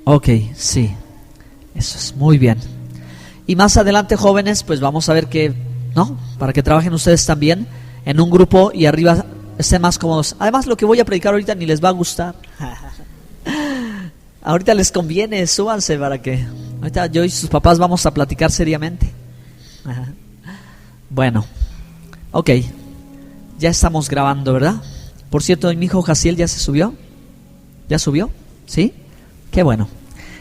Ok, sí, eso es muy bien. Y más adelante, jóvenes, pues vamos a ver que, ¿no? Para que trabajen ustedes también en un grupo y arriba estén más cómodos. Además, lo que voy a predicar ahorita ni les va a gustar. Ahorita les conviene, súbanse para que... Ahorita yo y sus papás vamos a platicar seriamente. Bueno, ok, ya estamos grabando, ¿verdad? Por cierto, mi hijo Jaciel ya se subió. ¿Ya subió? ¿Sí? Qué bueno.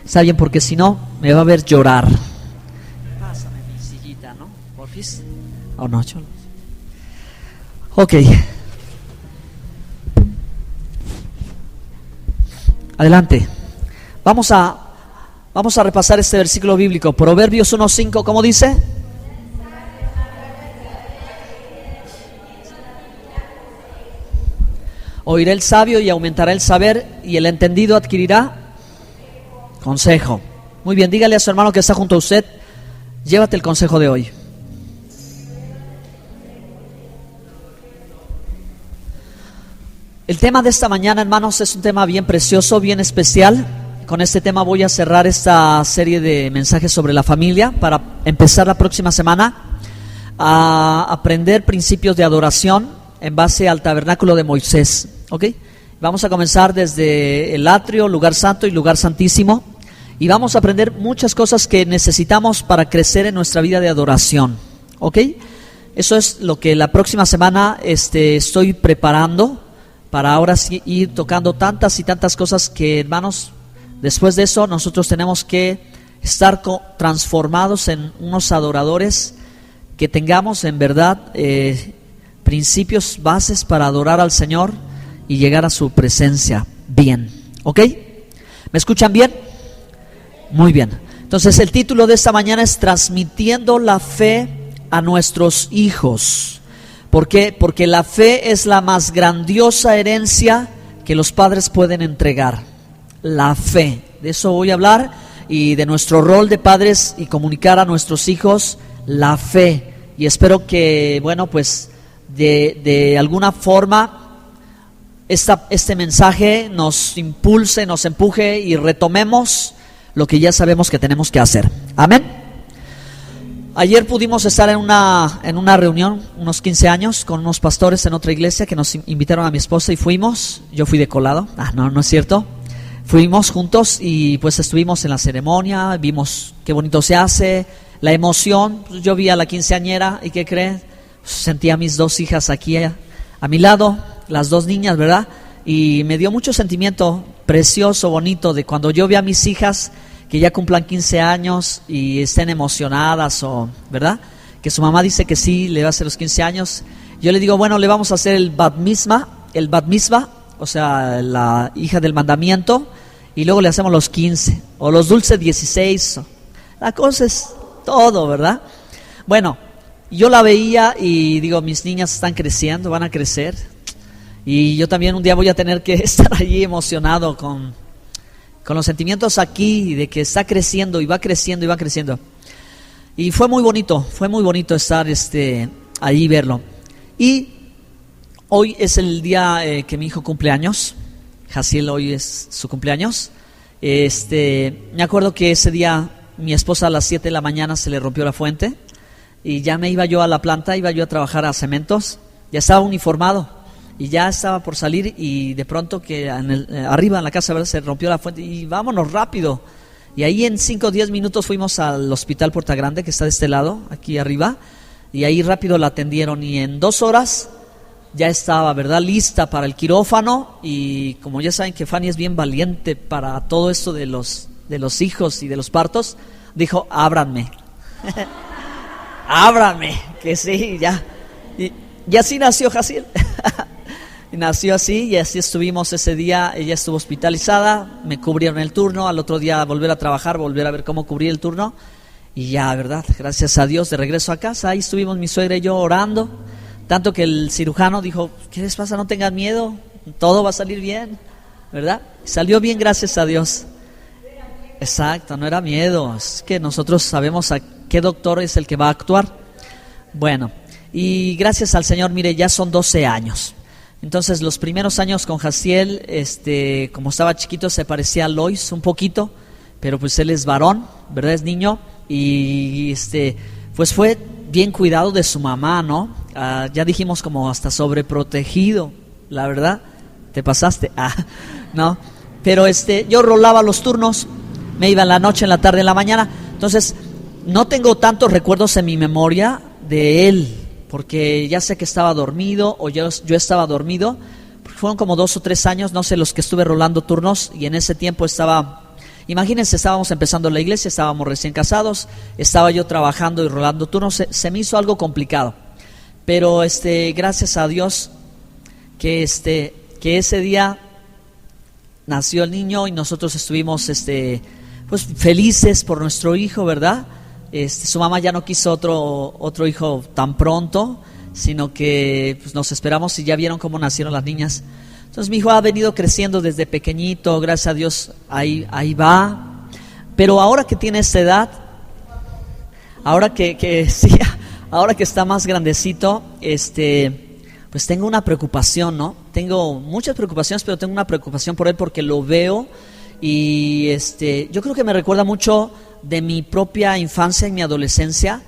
Está bien, porque si no me va a ver llorar. Pásame mi sillita, ¿no? ¿Porfis? ¿O no, cholo? Ok. Adelante. Vamos a repasar este versículo bíblico. Proverbios 1:5, ¿cómo dice? Oirá el sabio y aumentará el saber, y el entendido adquirirá consejo. Muy bien, dígale a su hermano que está junto a usted, llévate el consejo de hoy. El tema de esta mañana, hermanos, es un tema bien precioso, bien especial. Con este tema voy a cerrar esta serie de mensajes sobre la familia para empezar la próxima semana a aprender principios de adoración en base al tabernáculo de Moisés. ¿Ok? Vamos a comenzar desde el atrio, lugar santo y lugar santísimo, y vamos a aprender muchas cosas que necesitamos para crecer en nuestra vida de adoración. ¿Ok? Eso es lo que la próxima semana estoy preparando para ahora sí ir tocando tantas y tantas cosas que, hermanos, después de eso nosotros tenemos que estar transformados en unos adoradores que tengamos en verdad principios, bases para adorar al Señor y llegar a su presencia bien. ¿Ok? ¿Me escuchan bien? Muy bien. Entonces el título de esta mañana es Transmitiendo la fe a nuestros hijos. ¿Por qué? Porque la fe es la más grandiosa herencia que los padres pueden entregar. La fe. De eso voy a hablar, y de nuestro rol de padres y comunicar a nuestros hijos la fe. Y espero que, bueno, pues de alguna forma este mensaje nos impulse, nos empuje y retomemos lo que ya sabemos que tenemos que hacer. Amén. Ayer pudimos estar en una reunión, unos 15 años, con unos pastores en otra iglesia que nos invitaron a mi esposa y fuimos. Yo fui de colado. No es cierto. Fuimos juntos y pues estuvimos en la ceremonia, vimos qué bonito se hace, la emoción. Pues yo vi a la quinceañera y ¿qué creen? Sentía a mis dos hijas aquí a mi lado, las dos niñas, ¿verdad? Y me dio mucho sentimiento precioso, bonito, de cuando yo vi a mis hijas que ya cumplan 15 años y estén emocionadas, o, ¿verdad? Que su mamá dice que sí, le va a hacer los 15 años. Yo le digo, bueno, le vamos a hacer el bat mitzvah, o sea, la hija del mandamiento, y luego le hacemos los 15, o los dulces 16. La cosa es todo, ¿verdad? Bueno, yo la veía y digo, mis niñas están creciendo, van a crecer, y yo también un día voy a tener que estar allí emocionado con los sentimientos aquí de que está creciendo y va creciendo y va creciendo. Y fue muy bonito estar ahí, verlo. Y hoy es el día que mi hijo cumple años. Jaciel, hoy es su cumpleaños. Me acuerdo que ese día mi esposa a las 7 de la mañana se le rompió la fuente y ya me iba yo a la planta, iba yo a trabajar a cementos. Ya estaba uniformado y ya estaba por salir, y de pronto que arriba en la casa, ¿verdad?, se rompió la fuente y vámonos rápido. Y ahí en 5 o 10 minutos fuimos al hospital Puerta Grande, que está de este lado, aquí arriba, y ahí rápido la atendieron, y en 2 horas ya estaba, ¿verdad?, lista para el quirófano. Y como ya saben que Fanny es bien valiente para todo esto de los hijos y de los partos, dijo, ábranme. Ábranme, que sí, ya. Y así nació Jaciel. Y nació así, y así estuvimos ese día. Ella estuvo hospitalizada, me cubrieron el turno, al otro día volver a trabajar, volver a ver cómo cubrir el turno, y ya, ¿verdad?, gracias a Dios, de regreso a casa. Ahí estuvimos mi suegra y yo orando, tanto que el cirujano dijo, ¿qué les pasa? No tengan miedo, todo va a salir bien, ¿verdad? Salió bien, gracias a Dios. Exacto, no era miedo, es que nosotros sabemos a qué doctor es el que va a actuar. Bueno, y gracias al Señor, mire, ya son 12 años. Entonces los primeros años con Jaciel, como estaba chiquito, se parecía a Lois un poquito, pero pues él es varón, ¿verdad? Es niño y pues fue bien cuidado de su mamá, ¿no? Ya dijimos como hasta sobreprotegido, la verdad. Te pasaste, no, pero yo rolaba los turnos, me iba en la noche, en la tarde, en la mañana, entonces no tengo tantos recuerdos en mi memoria de él, porque ya sé que estaba dormido o yo estaba dormido, porque fueron como 2 o 3 años, no sé, los que estuve rolando turnos, y en ese tiempo imagínense, estábamos empezando la iglesia, estábamos recién casados, estaba yo trabajando y rolando turnos, se me hizo algo complicado, pero gracias a Dios que ese día nació el niño y nosotros estuvimos pues felices por nuestro hijo, ¿verdad? Su mamá ya no quiso otro hijo tan pronto, sino que pues, nos esperamos y ya vieron cómo nacieron las niñas. Entonces mi hijo ha venido creciendo desde pequeñito, gracias a Dios, ahí va. Pero ahora que tiene esta edad, ahora que sí, ahora que está más grandecito, pues tengo una preocupación, ¿no? Tengo muchas preocupaciones, pero tengo una preocupación por él porque lo veo y yo creo que me recuerda mucho de mi propia infancia y mi adolescencia,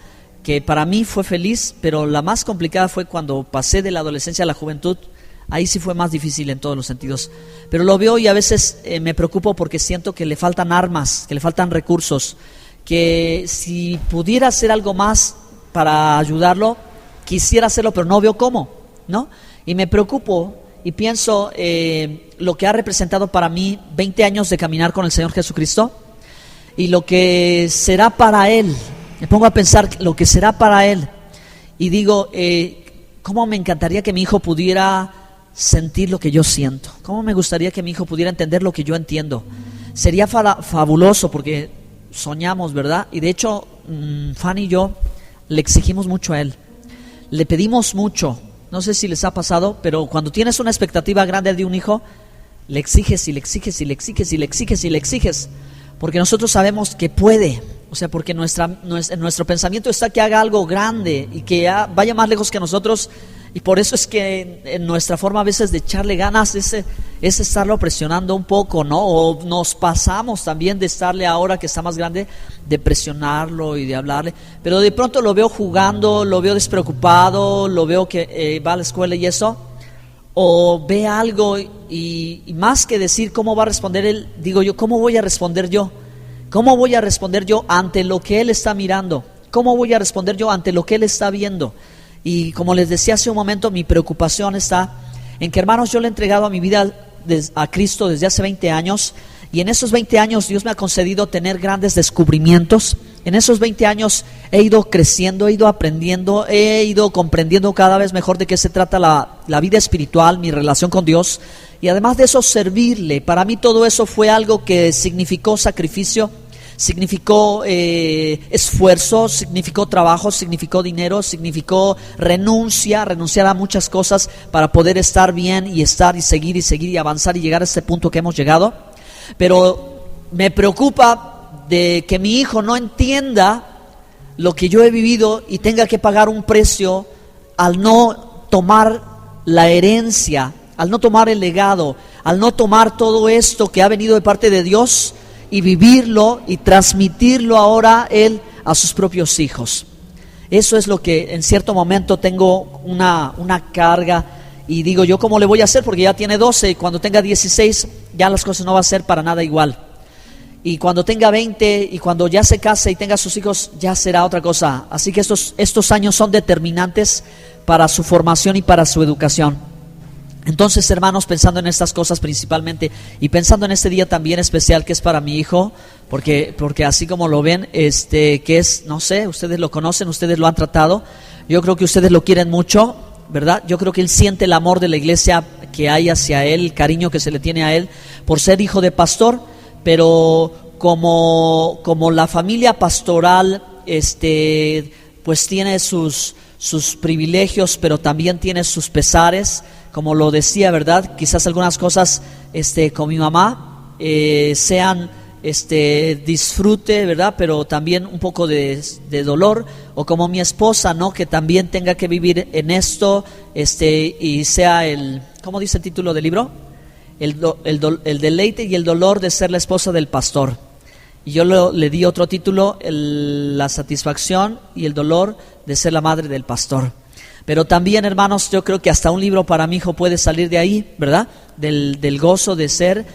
que para mí fue feliz, pero la más complicada fue cuando pasé de la adolescencia a la juventud. Ahí sí fue más difícil en todos los sentidos, pero lo veo y a veces me preocupo porque siento que le faltan armas, que le faltan recursos, que si pudiera hacer algo más para ayudarlo, quisiera hacerlo, pero no veo cómo, ¿no? Y me preocupo y pienso lo que ha representado para mí 20 años de caminar con el Señor Jesucristo y lo que será para Él. Me pongo a pensar lo que será para Él y digo, ¿cómo me encantaría que mi hijo pudiera sentir lo que yo siento? ¿Cómo me gustaría que mi hijo pudiera entender lo que yo entiendo? Sería fabuloso porque soñamos, ¿verdad? Y de hecho, Fanny y yo le exigimos mucho a él. Le pedimos mucho. No sé si les ha pasado, pero cuando tienes una expectativa grande de un hijo, le exiges y le exiges y le exiges y le exiges y le exiges. Porque nosotros sabemos que puede. O sea, porque nuestro pensamiento está que haga algo grande y que vaya más lejos que nosotros. Y por eso es que en nuestra forma a veces de echarle ganas es estarlo presionando un poco, ¿no? O nos pasamos también de estarle ahora que está más grande, de presionarlo y de hablarle. Pero de pronto lo veo jugando, lo veo despreocupado, lo veo que va a la escuela y eso. O ve algo y más que decir cómo va a responder él, digo yo, ¿cómo voy a responder yo? ¿Cómo voy a responder yo ante lo que él está mirando? ¿Cómo voy a responder yo ante lo que él está viendo? Y como les decía hace un momento, mi preocupación está en que, hermanos, yo le he entregado a mi vida a Cristo desde hace 20 años y en esos 20 años Dios me ha concedido tener grandes descubrimientos. En esos 20 años he ido creciendo, he ido aprendiendo, he ido comprendiendo cada vez mejor de qué se trata la vida espiritual, mi relación con Dios y además de eso servirle. Para mí todo eso fue algo que significó sacrificio, significó esfuerzo, significó trabajo, significó dinero, significó renunciar a muchas cosas para poder estar bien y estar y seguir y avanzar y llegar a este punto que hemos llegado. Pero me preocupa de que mi hijo no entienda lo que yo he vivido y tenga que pagar un precio al no tomar la herencia, al no tomar el legado, al no tomar todo esto que ha venido de parte de Dios y vivirlo y transmitirlo ahora él a sus propios hijos. Eso es lo que en cierto momento tengo una carga y digo yo, ¿cómo le voy a hacer? Porque ya tiene 12 y cuando tenga 16 ya las cosas no van a ser para nada igual. Y cuando tenga 20 y cuando ya se case y tenga sus hijos ya será otra cosa. Así que estos años son determinantes para su formación y para su educación. Entonces, hermanos, pensando en estas cosas principalmente y pensando en este día también especial que es para mi hijo, porque así como lo ven, que es, no sé, ustedes lo conocen, ustedes lo han tratado, yo creo que ustedes lo quieren mucho, ¿verdad? Yo creo que él siente el amor de la iglesia que hay hacia él, el cariño que se le tiene a él por ser hijo de pastor, pero como la familia pastoral, pues tiene sus privilegios, pero también tiene sus pesares. Como lo decía, ¿verdad? Quizás algunas cosas con mi mamá sean disfrute, ¿verdad? Pero también un poco de dolor. O como mi esposa, ¿no? Que también tenga que vivir en esto y sea ¿cómo dice el título del libro? El deleite y el dolor de ser la esposa del pastor. Y yo le di otro título, la satisfacción y el dolor de ser la madre del pastor. Pero también, hermanos, yo creo que hasta un libro para mi hijo puede salir de ahí, ¿verdad? Del gozo de ser,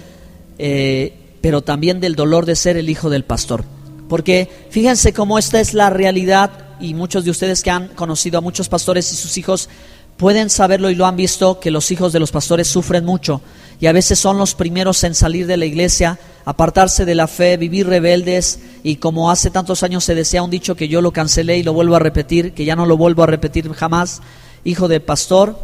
pero también del dolor de ser el hijo del pastor. Porque fíjense cómo esta es la realidad, y muchos de ustedes que han conocido a muchos pastores y sus hijos pueden saberlo y lo han visto, que los hijos de los pastores sufren mucho y a veces son los primeros en salir de la iglesia, apartarse de la fe, vivir rebeldes. Y como hace tantos años se decía un dicho que yo lo cancelé y lo vuelvo a repetir, que ya no lo vuelvo a repetir jamás: hijo de pastor.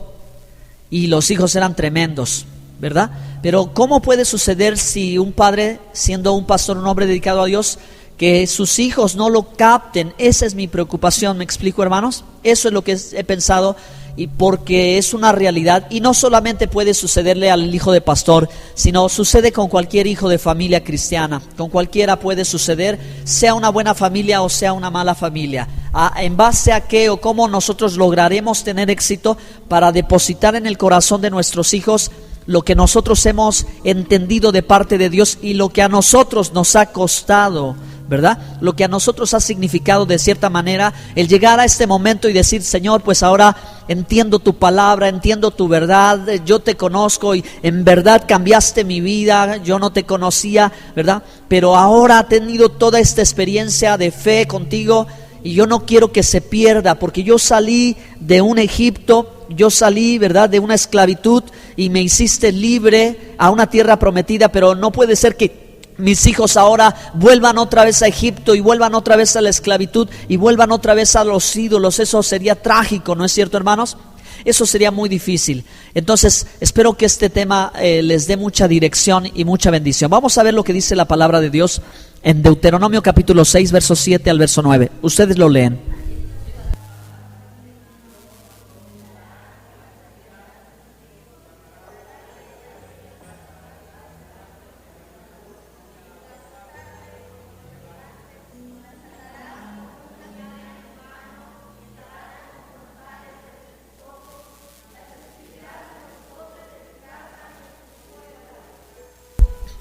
Y los hijos eran tremendos, ¿verdad? Pero ¿cómo puede suceder si un padre, siendo un pastor, un hombre dedicado a Dios, que sus hijos no lo capten? Esa es mi preocupación, ¿me explico, hermanos? Eso es lo que he pensado, y porque es una realidad, y no solamente puede sucederle al hijo de pastor, sino sucede con cualquier hijo de familia cristiana. Con cualquiera puede suceder, sea una buena familia o sea una mala familia. ¿En base a qué o cómo nosotros lograremos tener éxito para depositar en el corazón de nuestros hijos lo que nosotros hemos entendido de parte de Dios y lo que a nosotros nos ha costado, ¿verdad? Lo que a nosotros ha significado de cierta manera el llegar a este momento y decir: Señor, pues ahora entiendo tu palabra, entiendo tu verdad, yo te conozco y en verdad cambiaste mi vida, yo no te conocía, ¿verdad? Pero ahora he tenido toda esta experiencia de fe contigo y yo no quiero que se pierda, porque yo salí de un Egipto, yo salí, ¿verdad?, de una esclavitud y me hiciste libre a una tierra prometida, pero no puede ser que mis hijos ahora vuelvan otra vez a Egipto y vuelvan otra vez a la esclavitud y vuelvan otra vez a los ídolos. Eso sería trágico, ¿no es cierto, hermanos? Eso sería muy difícil. Entonces espero que este tema les dé mucha dirección y mucha bendición. Vamos a ver lo que dice la palabra de Dios en Deuteronomio capítulo 6, verso 7 al verso 9. Ustedes lo leen.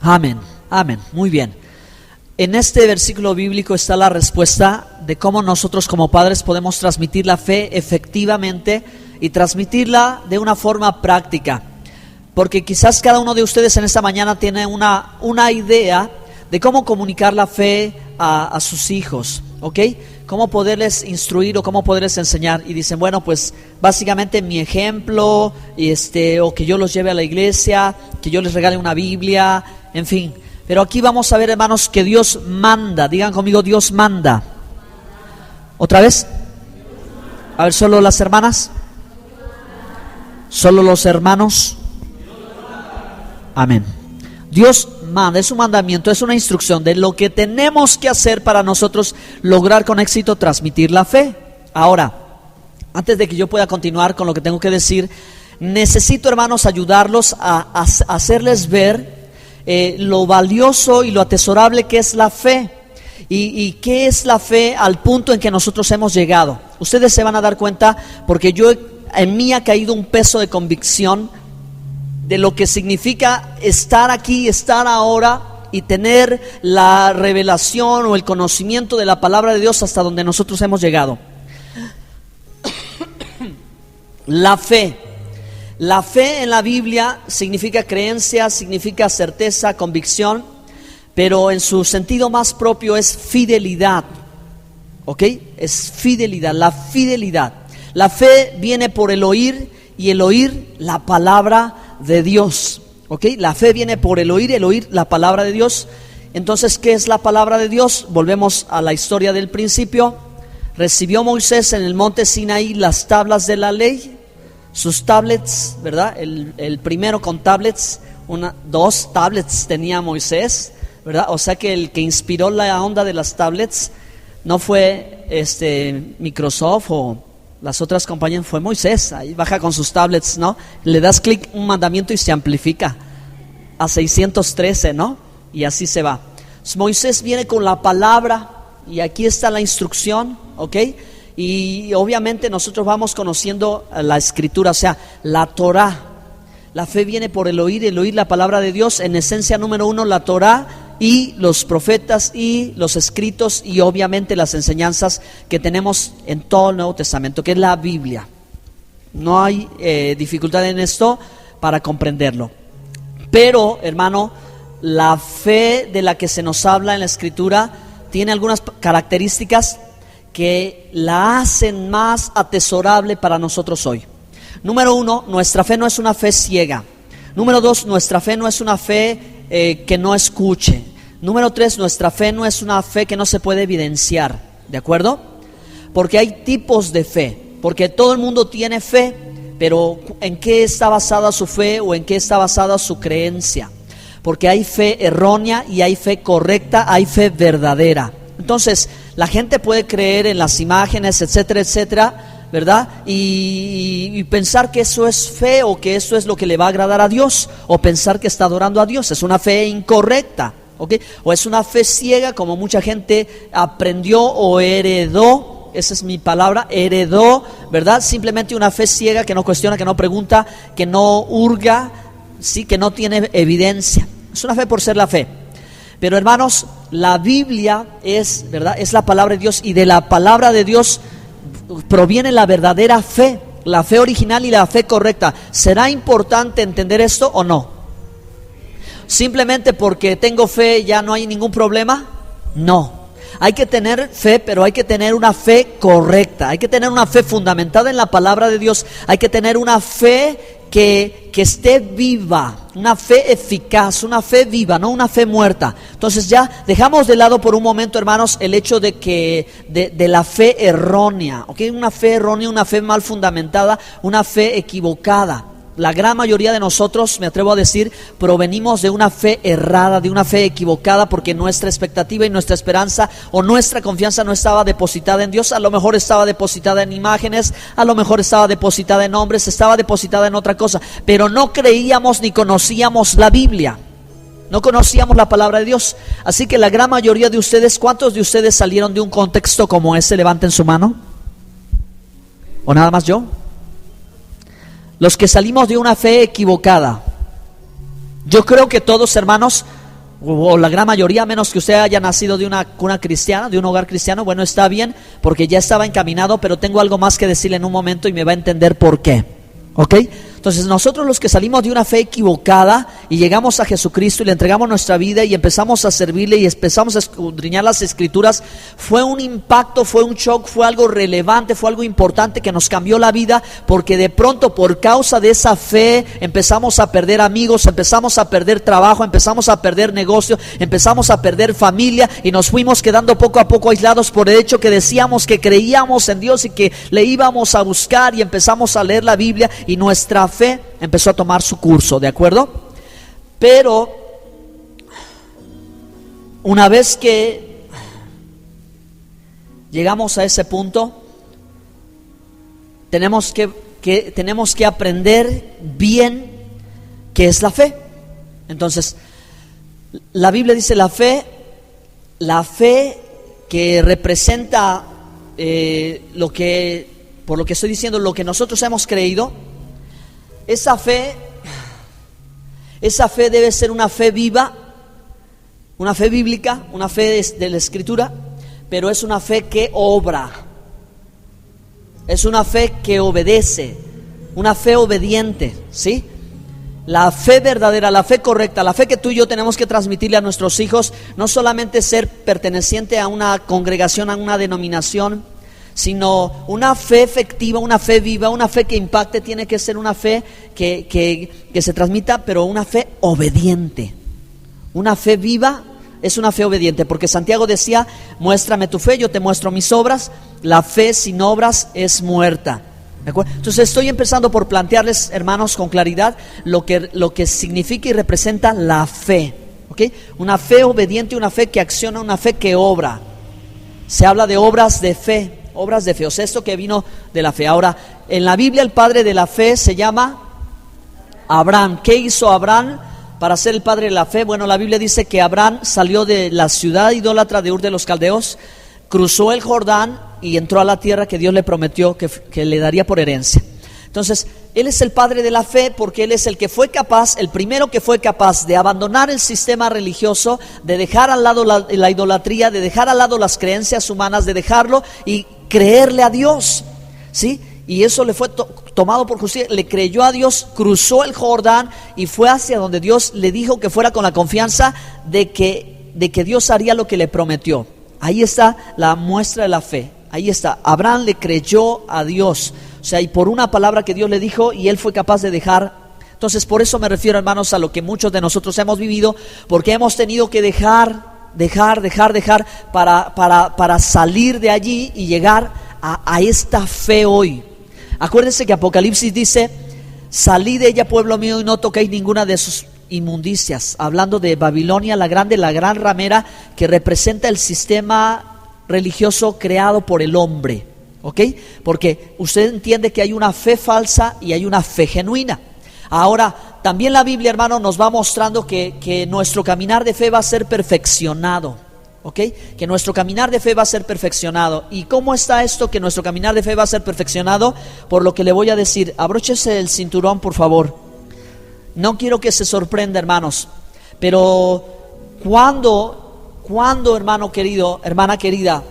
Amén, amén, muy bien. En este versículo bíblico está la respuesta de cómo nosotros como padres podemos transmitir la fe efectivamente y transmitirla de una forma práctica. Porque quizás cada uno de ustedes en esta mañana tiene una idea de cómo comunicar la fe a sus hijos, ¿ok? Cómo poderles instruir o cómo poderles enseñar. Y dicen, bueno, pues básicamente mi ejemplo, o que yo los lleve a la iglesia, que yo les regale una Biblia, en fin. Pero aquí vamos a ver, hermanos, que Dios manda. Digan conmigo: Dios manda. ¿Otra vez? A ver, solo las hermanas. Solo los hermanos. Amén. Dios manda, es un mandamiento, es una instrucción de lo que tenemos que hacer para nosotros lograr con éxito transmitir la fe. Ahora, antes de que yo pueda continuar con lo que tengo que decir, necesito, hermanos, ayudarlos a hacerles ver lo valioso y lo atesorable que es la fe. Y qué es la fe al punto en que nosotros hemos llegado. Ustedes se van a dar cuenta, porque en mí ha caído un peso de convicción de lo que significa estar aquí, estar ahora y tener la revelación o el conocimiento de la palabra de Dios hasta donde nosotros hemos llegado. La fe en la Biblia significa creencia, significa certeza, convicción, pero en su sentido más propio es fidelidad, ¿ok? Es fidelidad, la fidelidad. La fe viene por el oír, y el oír la palabra de Dios, ¿ok? La fe viene por el oír la palabra de Dios. Entonces, ¿qué es la palabra de Dios? Volvemos a la historia del principio. Recibió Moisés en el monte Sinaí las tablas de la ley, sus tablets, ¿verdad? El primero con tablets, 2 tablets tenía Moisés, ¿verdad? O sea que el que inspiró la onda de las tablets no fue Microsoft o las otras compañías, fue Moisés. Ahí baja con sus tablets, ¿no? Le das clic un mandamiento y se amplifica a 613, ¿no? Y así se va. Moisés viene con la palabra y aquí está la instrucción, ¿ok? Y obviamente nosotros vamos conociendo la escritura, o sea, la Torah. La fe viene por el oír la palabra de Dios. En esencia, número 1, la Torah y los profetas y los escritos y obviamente las enseñanzas que tenemos en todo el Nuevo Testamento, que es la Biblia. No hay dificultad en esto para comprenderlo. Pero, hermano, la fe de la que se nos habla en la Escritura tiene algunas características que la hacen más atesorable para nosotros hoy. Número 1, nuestra fe no es una fe ciega. Número 2, nuestra fe no es una fe que no escuche. Número 3, nuestra fe no es una fe que no se puede evidenciar. ¿De acuerdo? Porque hay tipos de fe. Porque todo el mundo tiene fe, pero ¿en qué está basada su fe o en qué está basada su creencia? Porque hay fe errónea y hay fe correcta, hay fe verdadera. Entonces, la gente puede creer en las imágenes, etcétera, etcétera, ¿verdad? Y pensar que eso es fe o que eso es lo que le va a agradar a Dios, o pensar que está adorando a Dios. Es una fe incorrecta, ¿ok? O es una fe ciega, como mucha gente aprendió o heredó. Esa es mi palabra, heredó, ¿verdad? Simplemente una fe ciega que no cuestiona, que no pregunta, que no hurga, sí, que no tiene evidencia. Es una fe por ser la fe. Pero hermanos, la Biblia es, ¿verdad?, es la palabra de Dios, y de la palabra de Dios proviene la verdadera fe, la fe original y la fe correcta. ¿Será importante entender esto o no? ¿Simplemente porque tengo fe ya no hay ningún problema? No. Hay que tener fe, pero hay que tener una fe correcta. Hay que tener una fe fundamentada en la palabra de Dios. Hay que tener una fe que esté viva, una fe eficaz, una fe viva, no una fe muerta. Entonces ya dejamos de lado por un momento, hermanos, el hecho de que de la fe errónea, ¿ok? Una fe errónea, una fe mal fundamentada, una fe equivocada. La gran mayoría de nosotros, me atrevo a decir, provenimos de una fe errada, de una fe equivocada, porque nuestra expectativa y nuestra esperanza o nuestra confianza no estaba depositada en Dios. A lo mejor estaba depositada en imágenes, a lo mejor estaba depositada en hombres, estaba depositada en otra cosa, pero no creíamos ni conocíamos la Biblia, no conocíamos la palabra de Dios. Así que la gran mayoría de ustedes, ¿cuántos de ustedes salieron de un contexto como ese? Levanten su mano. ¿O nada más yo? Los que salimos de una fe equivocada. Yo creo que todos, hermanos, o la gran mayoría, a menos que usted haya nacido de una cuna cristiana, de un hogar cristiano, bueno, está bien, porque ya estaba encaminado, pero tengo algo más que decirle en un momento y me va a entender por qué, ¿ok? Entonces nosotros, los que salimos de una fe equivocada y llegamos a Jesucristo y le entregamos nuestra vida y empezamos a servirle y empezamos a escudriñar las Escrituras, fue un impacto, fue un shock, fue algo relevante, fue algo importante que nos cambió la vida, porque de pronto, por causa de esa fe, empezamos a perder amigos, empezamos a perder trabajo, empezamos a perder negocio, empezamos a perder familia, y nos fuimos quedando poco a poco aislados por el hecho que decíamos que creíamos en Dios y que le íbamos a buscar, y empezamos a leer la Biblia y nuestra fe empezó a tomar su curso, ¿de acuerdo? Pero una vez que llegamos a ese punto, tenemos que aprender bien qué es la fe. Entonces, la Biblia dice la fe que representa por lo que estoy diciendo, lo que nosotros hemos creído. Esa fe debe ser una fe viva, una fe bíblica, una fe de la Escritura, pero es una fe que obra, es una fe que obedece, una fe obediente, ¿sí? La fe verdadera, la fe correcta, la fe que tú y yo tenemos que transmitirle a nuestros hijos, no solamente ser perteneciente a una congregación, a una denominación, sino una fe efectiva, una fe viva, una fe que impacte. Tiene que ser una fe que se transmita, pero una fe obediente. Una fe viva es una fe obediente, porque Santiago decía: muéstrame tu fe, yo te muestro mis obras. La fe sin obras es muerta. ¿De acuerdo? Entonces estoy empezando por plantearles, hermanos, con claridad lo que significa y representa la fe, ¿okay? Una fe obediente, una fe que acciona, una fe que obra. Se habla de obras de fe. Obras de fe, o sea, esto que vino de la fe. Ahora, en la Biblia el padre de la fe se llama Abraham. ¿Qué hizo Abraham para ser el padre de la fe? Bueno, la Biblia dice que Abraham salió de la ciudad idólatra de Ur de los Caldeos, cruzó el Jordán y entró a la tierra que Dios le prometió que le daría por herencia. Entonces, Él es el padre de la fe porque Él es el que fue capaz, el primero que fue capaz de abandonar el sistema religioso, de dejar al lado la idolatría, de dejar al lado las creencias humanas, de dejarlo y creerle a Dios, ¿sí? Y eso le fue tomado por justicia, le creyó a Dios, cruzó el Jordán y fue hacia donde Dios le dijo que fuera con la confianza de que Dios haría lo que le prometió. Ahí está la muestra de la fe, ahí está. Abraham le creyó a Dios. O sea, y por una palabra que Dios le dijo, y él fue capaz de dejar. Entonces, por eso me refiero, hermanos, a lo que muchos de nosotros hemos vivido, porque hemos tenido que dejar para salir de allí y llegar a esta fe hoy. Acuérdense que Apocalipsis dice: salid de ella, pueblo mío, y no toquéis ninguna de sus inmundicias. Hablando de Babilonia la grande, la gran ramera, que representa el sistema religioso creado por el hombre. ¿Ok? Porque usted entiende que hay una fe falsa y hay una fe genuina. Ahora, también la Biblia, hermano, nos va mostrando que nuestro caminar de fe va a ser perfeccionado. ¿Ok? Que nuestro caminar de fe va a ser perfeccionado. ¿Y cómo está esto que nuestro caminar de fe va a ser perfeccionado? Por lo que le voy a decir. Abróchese el cinturón, por favor. No quiero que se sorprenda, hermanos. Pero cuando, hermano querido, hermana querida,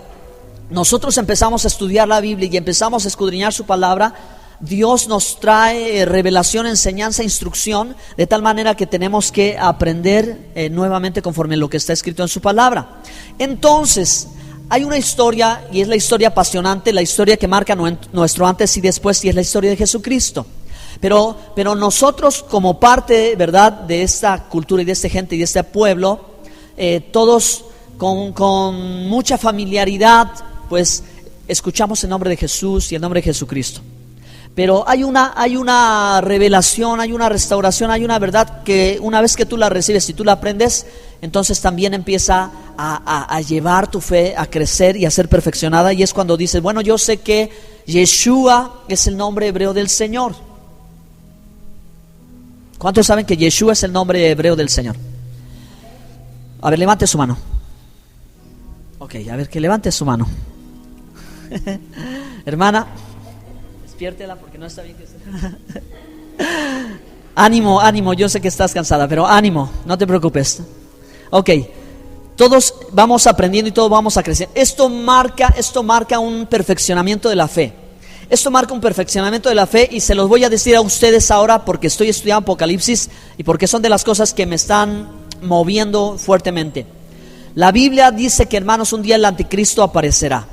nosotros empezamos a estudiar la Biblia y empezamos a escudriñar su palabra, Dios nos trae revelación, enseñanza, instrucción, de tal manera que tenemos que aprender nuevamente conforme a lo que está escrito en su palabra. Entonces, hay una historia, y es la historia apasionante, la historia que marca nuestro antes y después, y es la historia de Jesucristo. Pero nosotros, como parte, ¿verdad?, de esta cultura y de esta gente y de este pueblo, todos con mucha familiaridad, pues escuchamos el nombre de Jesús y el nombre de Jesucristo. Pero hay una revelación, hay una restauración, hay una verdad que una vez que tú la recibes y tú la aprendes, entonces también empieza a llevar tu fe a crecer y a ser perfeccionada. Y es cuando dices: bueno, yo sé que Yeshua es el nombre hebreo del Señor. ¿Cuántos saben que Yeshua es el nombre hebreo del Señor? A ver, levante su mano. Ok, a ver, que levante su mano. Hermana, despiértela porque no está bien que se... Ánimo, yo sé que estás cansada, pero ánimo, no te preocupes. Ok, todos vamos aprendiendo y todos vamos a crecer. Esto marca un perfeccionamiento de la fe. Esto marca un perfeccionamiento de la fe, y se los voy a decir a ustedes ahora porque estoy estudiando Apocalipsis y porque son de las cosas que me están moviendo fuertemente. La Biblia dice que, hermanos, un día el anticristo aparecerá.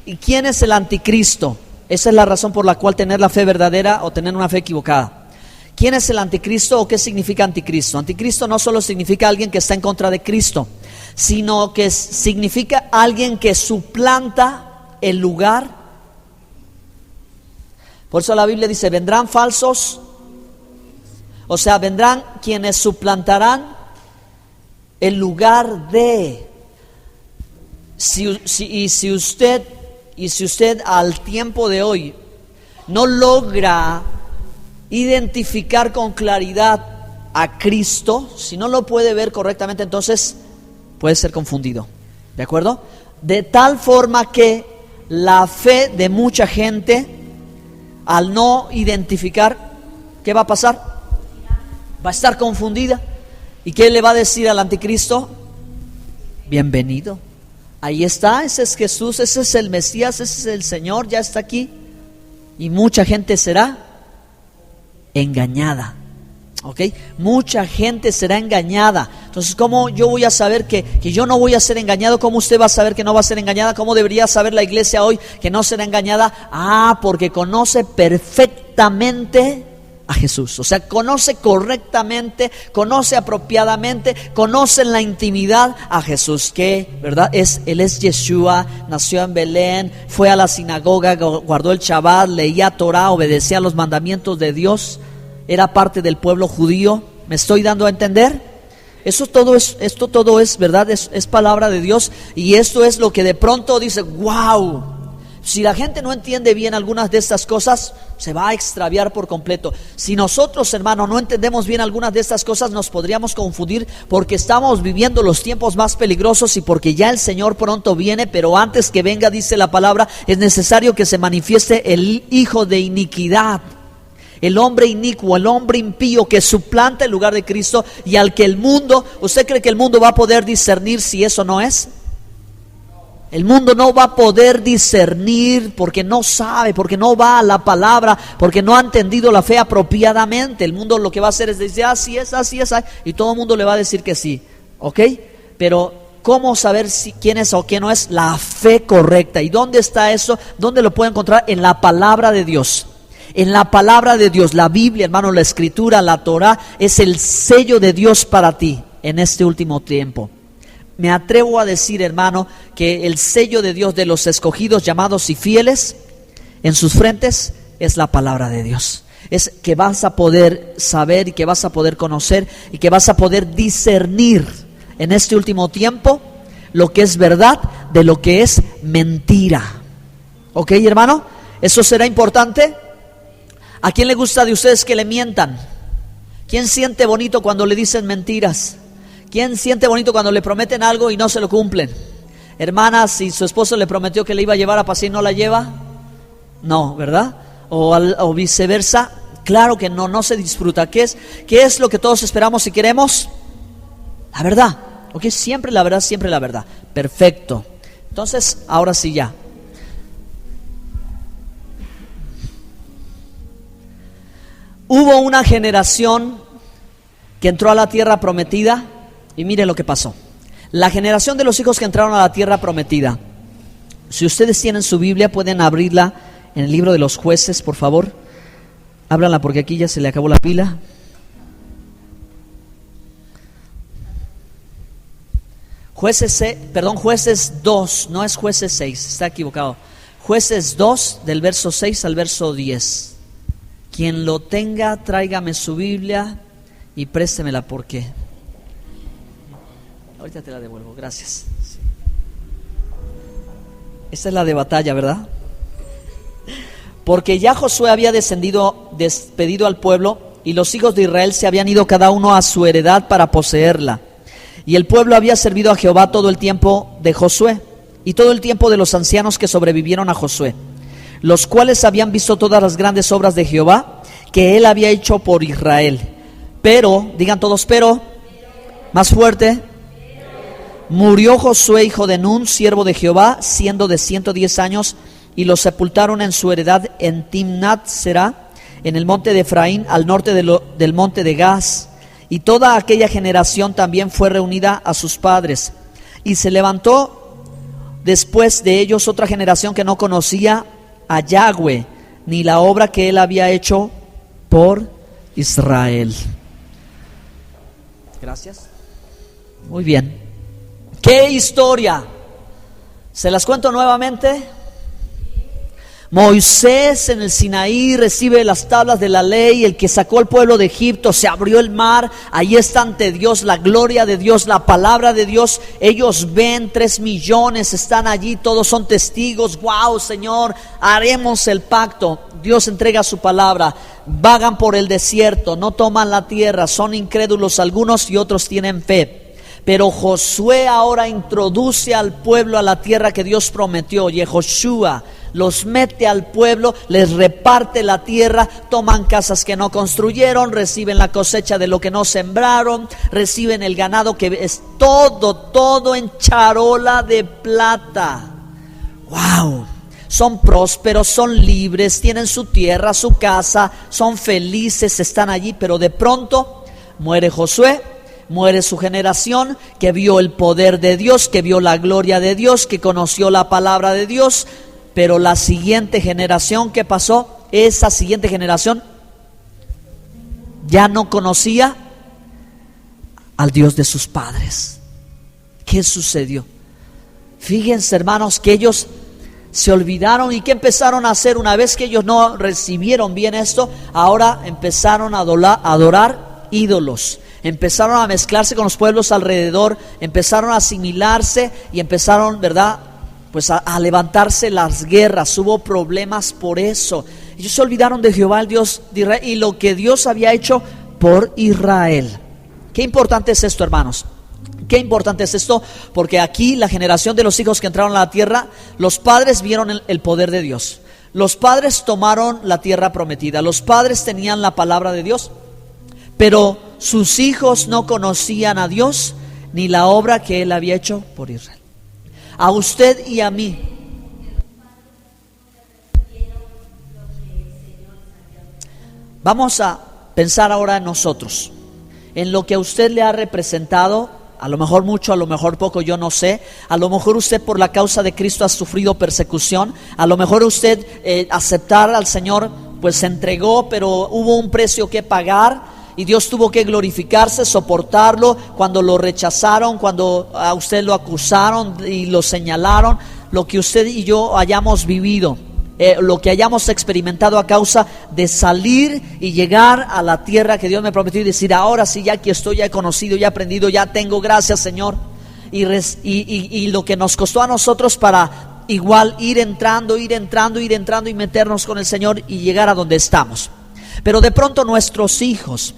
¿Y quién es el anticristo? Esa es la razón por la cual tener la fe verdadera o tener una fe equivocada. ¿Quién es el anticristo o qué significa anticristo? Anticristo no solo significa alguien que está en contra de Cristo, sino que significa alguien que suplanta el lugar. Por eso la Biblia dice: vendrán falsos, o sea, vendrán quienes suplantarán el lugar de. Si usted al tiempo de hoy no logra identificar con claridad a Cristo, si no lo puede ver correctamente, entonces puede ser confundido. ¿De acuerdo? De tal forma que la fe de mucha gente, al no identificar, ¿qué va a pasar? Va a estar confundida. ¿Y qué le va a decir al anticristo? Bienvenido. Ahí está, ese es Jesús, ese es el Mesías, ese es el Señor, ya está aquí. Y mucha gente será engañada. ¿Ok? Mucha gente será engañada. Entonces, ¿cómo yo voy a saber que yo no voy a ser engañado? ¿Cómo usted va a saber que no va a ser engañada? ¿Cómo debería saber la iglesia hoy que no será engañada? Porque conoce perfectamente a Jesús. O sea, conoce correctamente, conoce apropiadamente, conoce en la intimidad a Jesús, que, ¿verdad? Él es Yeshua, nació en Belén, fue a la sinagoga, guardó el Shabbat, leía Torah, obedecía los mandamientos de Dios, era parte del pueblo judío. ¿Me estoy dando a entender? Esto todo es verdad, es palabra de Dios, y esto es lo que de pronto dice: wow. Si la gente no entiende bien algunas de estas cosas, se va a extraviar por completo. Si nosotros, hermano, no entendemos bien algunas de estas cosas, nos podríamos confundir, porque estamos viviendo los tiempos más peligrosos y porque ya el Señor pronto viene. Pero antes que venga, dice la palabra, es necesario que se manifieste el hijo de iniquidad. El hombre inicuo, el hombre impío que suplanta el lugar de Cristo y al que el mundo, ¿usted cree que el mundo va a poder discernir si eso no es? El mundo no va a poder discernir porque no sabe, porque no va a la palabra, porque no ha entendido la fe apropiadamente. El mundo lo que va a hacer es decir, así es, y todo el mundo le va a decir que sí, ¿ok? Pero ¿cómo saber quién es o quién no es? La fe correcta. ¿Y dónde está eso? ¿Dónde lo puede encontrar? En la palabra de Dios. En la palabra de Dios, la Biblia, hermano, la Escritura, la Torah, es el sello de Dios para ti en este último tiempo. Me atrevo a decir, hermano, que el sello de Dios de los escogidos, llamados y fieles, en sus frentes es la palabra de Dios. Es que vas a poder saber y que vas a poder conocer y que vas a poder discernir en este último tiempo lo que es verdad de lo que es mentira. ¿Ok, hermano? ¿Eso será importante? ¿A quién le gusta de ustedes que le mientan? ¿Quién siente bonito cuando le dicen mentiras? ¿Quién siente bonito cuando le prometen algo y no se lo cumplen? Hermana, si su esposo le prometió que le iba a llevar a pasear y no la lleva, no, ¿verdad? O viceversa, claro que no se disfruta. ¿Qué es lo que todos esperamos y queremos? La verdad, ¿ok? Siempre la verdad, siempre la verdad. Perfecto. Entonces, ahora sí ya. Hubo una generación que entró a la tierra prometida. Y mire lo que pasó. La generación de los hijos que entraron a la tierra prometida. Si ustedes tienen su Biblia, pueden abrirla en el libro de los Jueces, por favor. Ábranla porque aquí ya se le acabó la pila. Jueces 2, no es Jueces 6, está equivocado. Jueces 2, del verso 6 al verso 10. Quien lo tenga, tráigame su Biblia y préstemela porque... Ahorita te la devuelvo, gracias. Sí. Esta es la de batalla, ¿verdad? Porque ya Josué había despedido al pueblo y los hijos de Israel se habían ido cada uno a su heredad para poseerla. Y el pueblo había servido a Jehová todo el tiempo de Josué y todo el tiempo de los ancianos que sobrevivieron a Josué, los cuales habían visto todas las grandes obras de Jehová que él había hecho por Israel. Pero, digan todos, pero, más fuerte, murió Josué, hijo de Nun, siervo de Jehová, siendo de 110 años, y lo sepultaron en su heredad en Timnat Será, en el monte de Efraín, al norte del monte de Gaz. Y toda aquella generación también fue reunida a sus padres. Y se levantó después de ellos otra generación que no conocía a Yahweh, ni la obra que él había hecho por Israel. Gracias. Muy bien. ¿Qué historia? ¿Se las cuento nuevamente? Moisés en el Sinaí recibe las tablas de la ley, el que sacó al pueblo de Egipto, se abrió el mar, ahí está ante Dios la gloria de Dios, la palabra de Dios. Ellos ven 3 millones, están allí, todos son testigos. Wow, Señor, haremos el pacto. Dios entrega su palabra, vagan por el desierto, no toman la tierra, son incrédulos algunos y otros tienen fe. Pero Josué ahora introduce al pueblo a la tierra que Dios prometió. Yehoshua los mete al pueblo, les reparte la tierra, toman casas que no construyeron, reciben la cosecha de lo que no sembraron, reciben el ganado, que es todo en charola de plata. ¡Wow! Son prósperos, son libres, tienen su tierra, su casa, son felices, están allí. Pero de pronto muere Josué. Muere su generación que vio el poder de Dios, que vio la gloria de Dios, que conoció la palabra de Dios. Pero la siguiente generación, ¿qué pasó? Esa siguiente generación ya no conocía al Dios de sus padres. ¿Qué sucedió? Fíjense, hermanos, que ellos se olvidaron. ¿Y qué empezaron a hacer? Una vez que ellos no recibieron bien esto, ahora empezaron a adorar ídolos. Empezaron a mezclarse con los pueblos alrededor, empezaron a asimilarse y empezaron, ¿verdad?, pues a levantarse las guerras. Hubo problemas por eso. Ellos se olvidaron de Jehová, el Dios de Israel, y lo que Dios había hecho por Israel. Qué importante es esto, hermanos. Qué importante es esto, porque aquí la generación de los hijos que entraron a la tierra, los padres vieron el poder de Dios. Los padres tomaron la tierra prometida, los padres tenían la palabra de Dios, pero sus hijos no conocían a Dios ni la obra que Él había hecho por Israel. A usted y a mí. Vamos a pensar ahora en nosotros, en lo que a usted le ha representado. A lo mejor mucho, a lo mejor poco, yo no sé. A lo mejor usted por la causa de Cristo ha sufrido persecución. A lo mejor usted aceptar al Señor, pues se entregó, pero hubo un precio que pagar y Dios tuvo que glorificarse, soportarlo cuando lo rechazaron, cuando a usted lo acusaron y lo señalaron. Lo que usted y yo hayamos vivido, lo que hayamos experimentado a causa de salir y llegar a la tierra que Dios me prometió y decir: ahora sí, ya aquí estoy, ya he conocido, ya he aprendido, ya tengo, gracias Señor. Y lo que nos costó a nosotros para igual ir entrando y meternos con el Señor y llegar a donde estamos. Pero de pronto nuestros hijos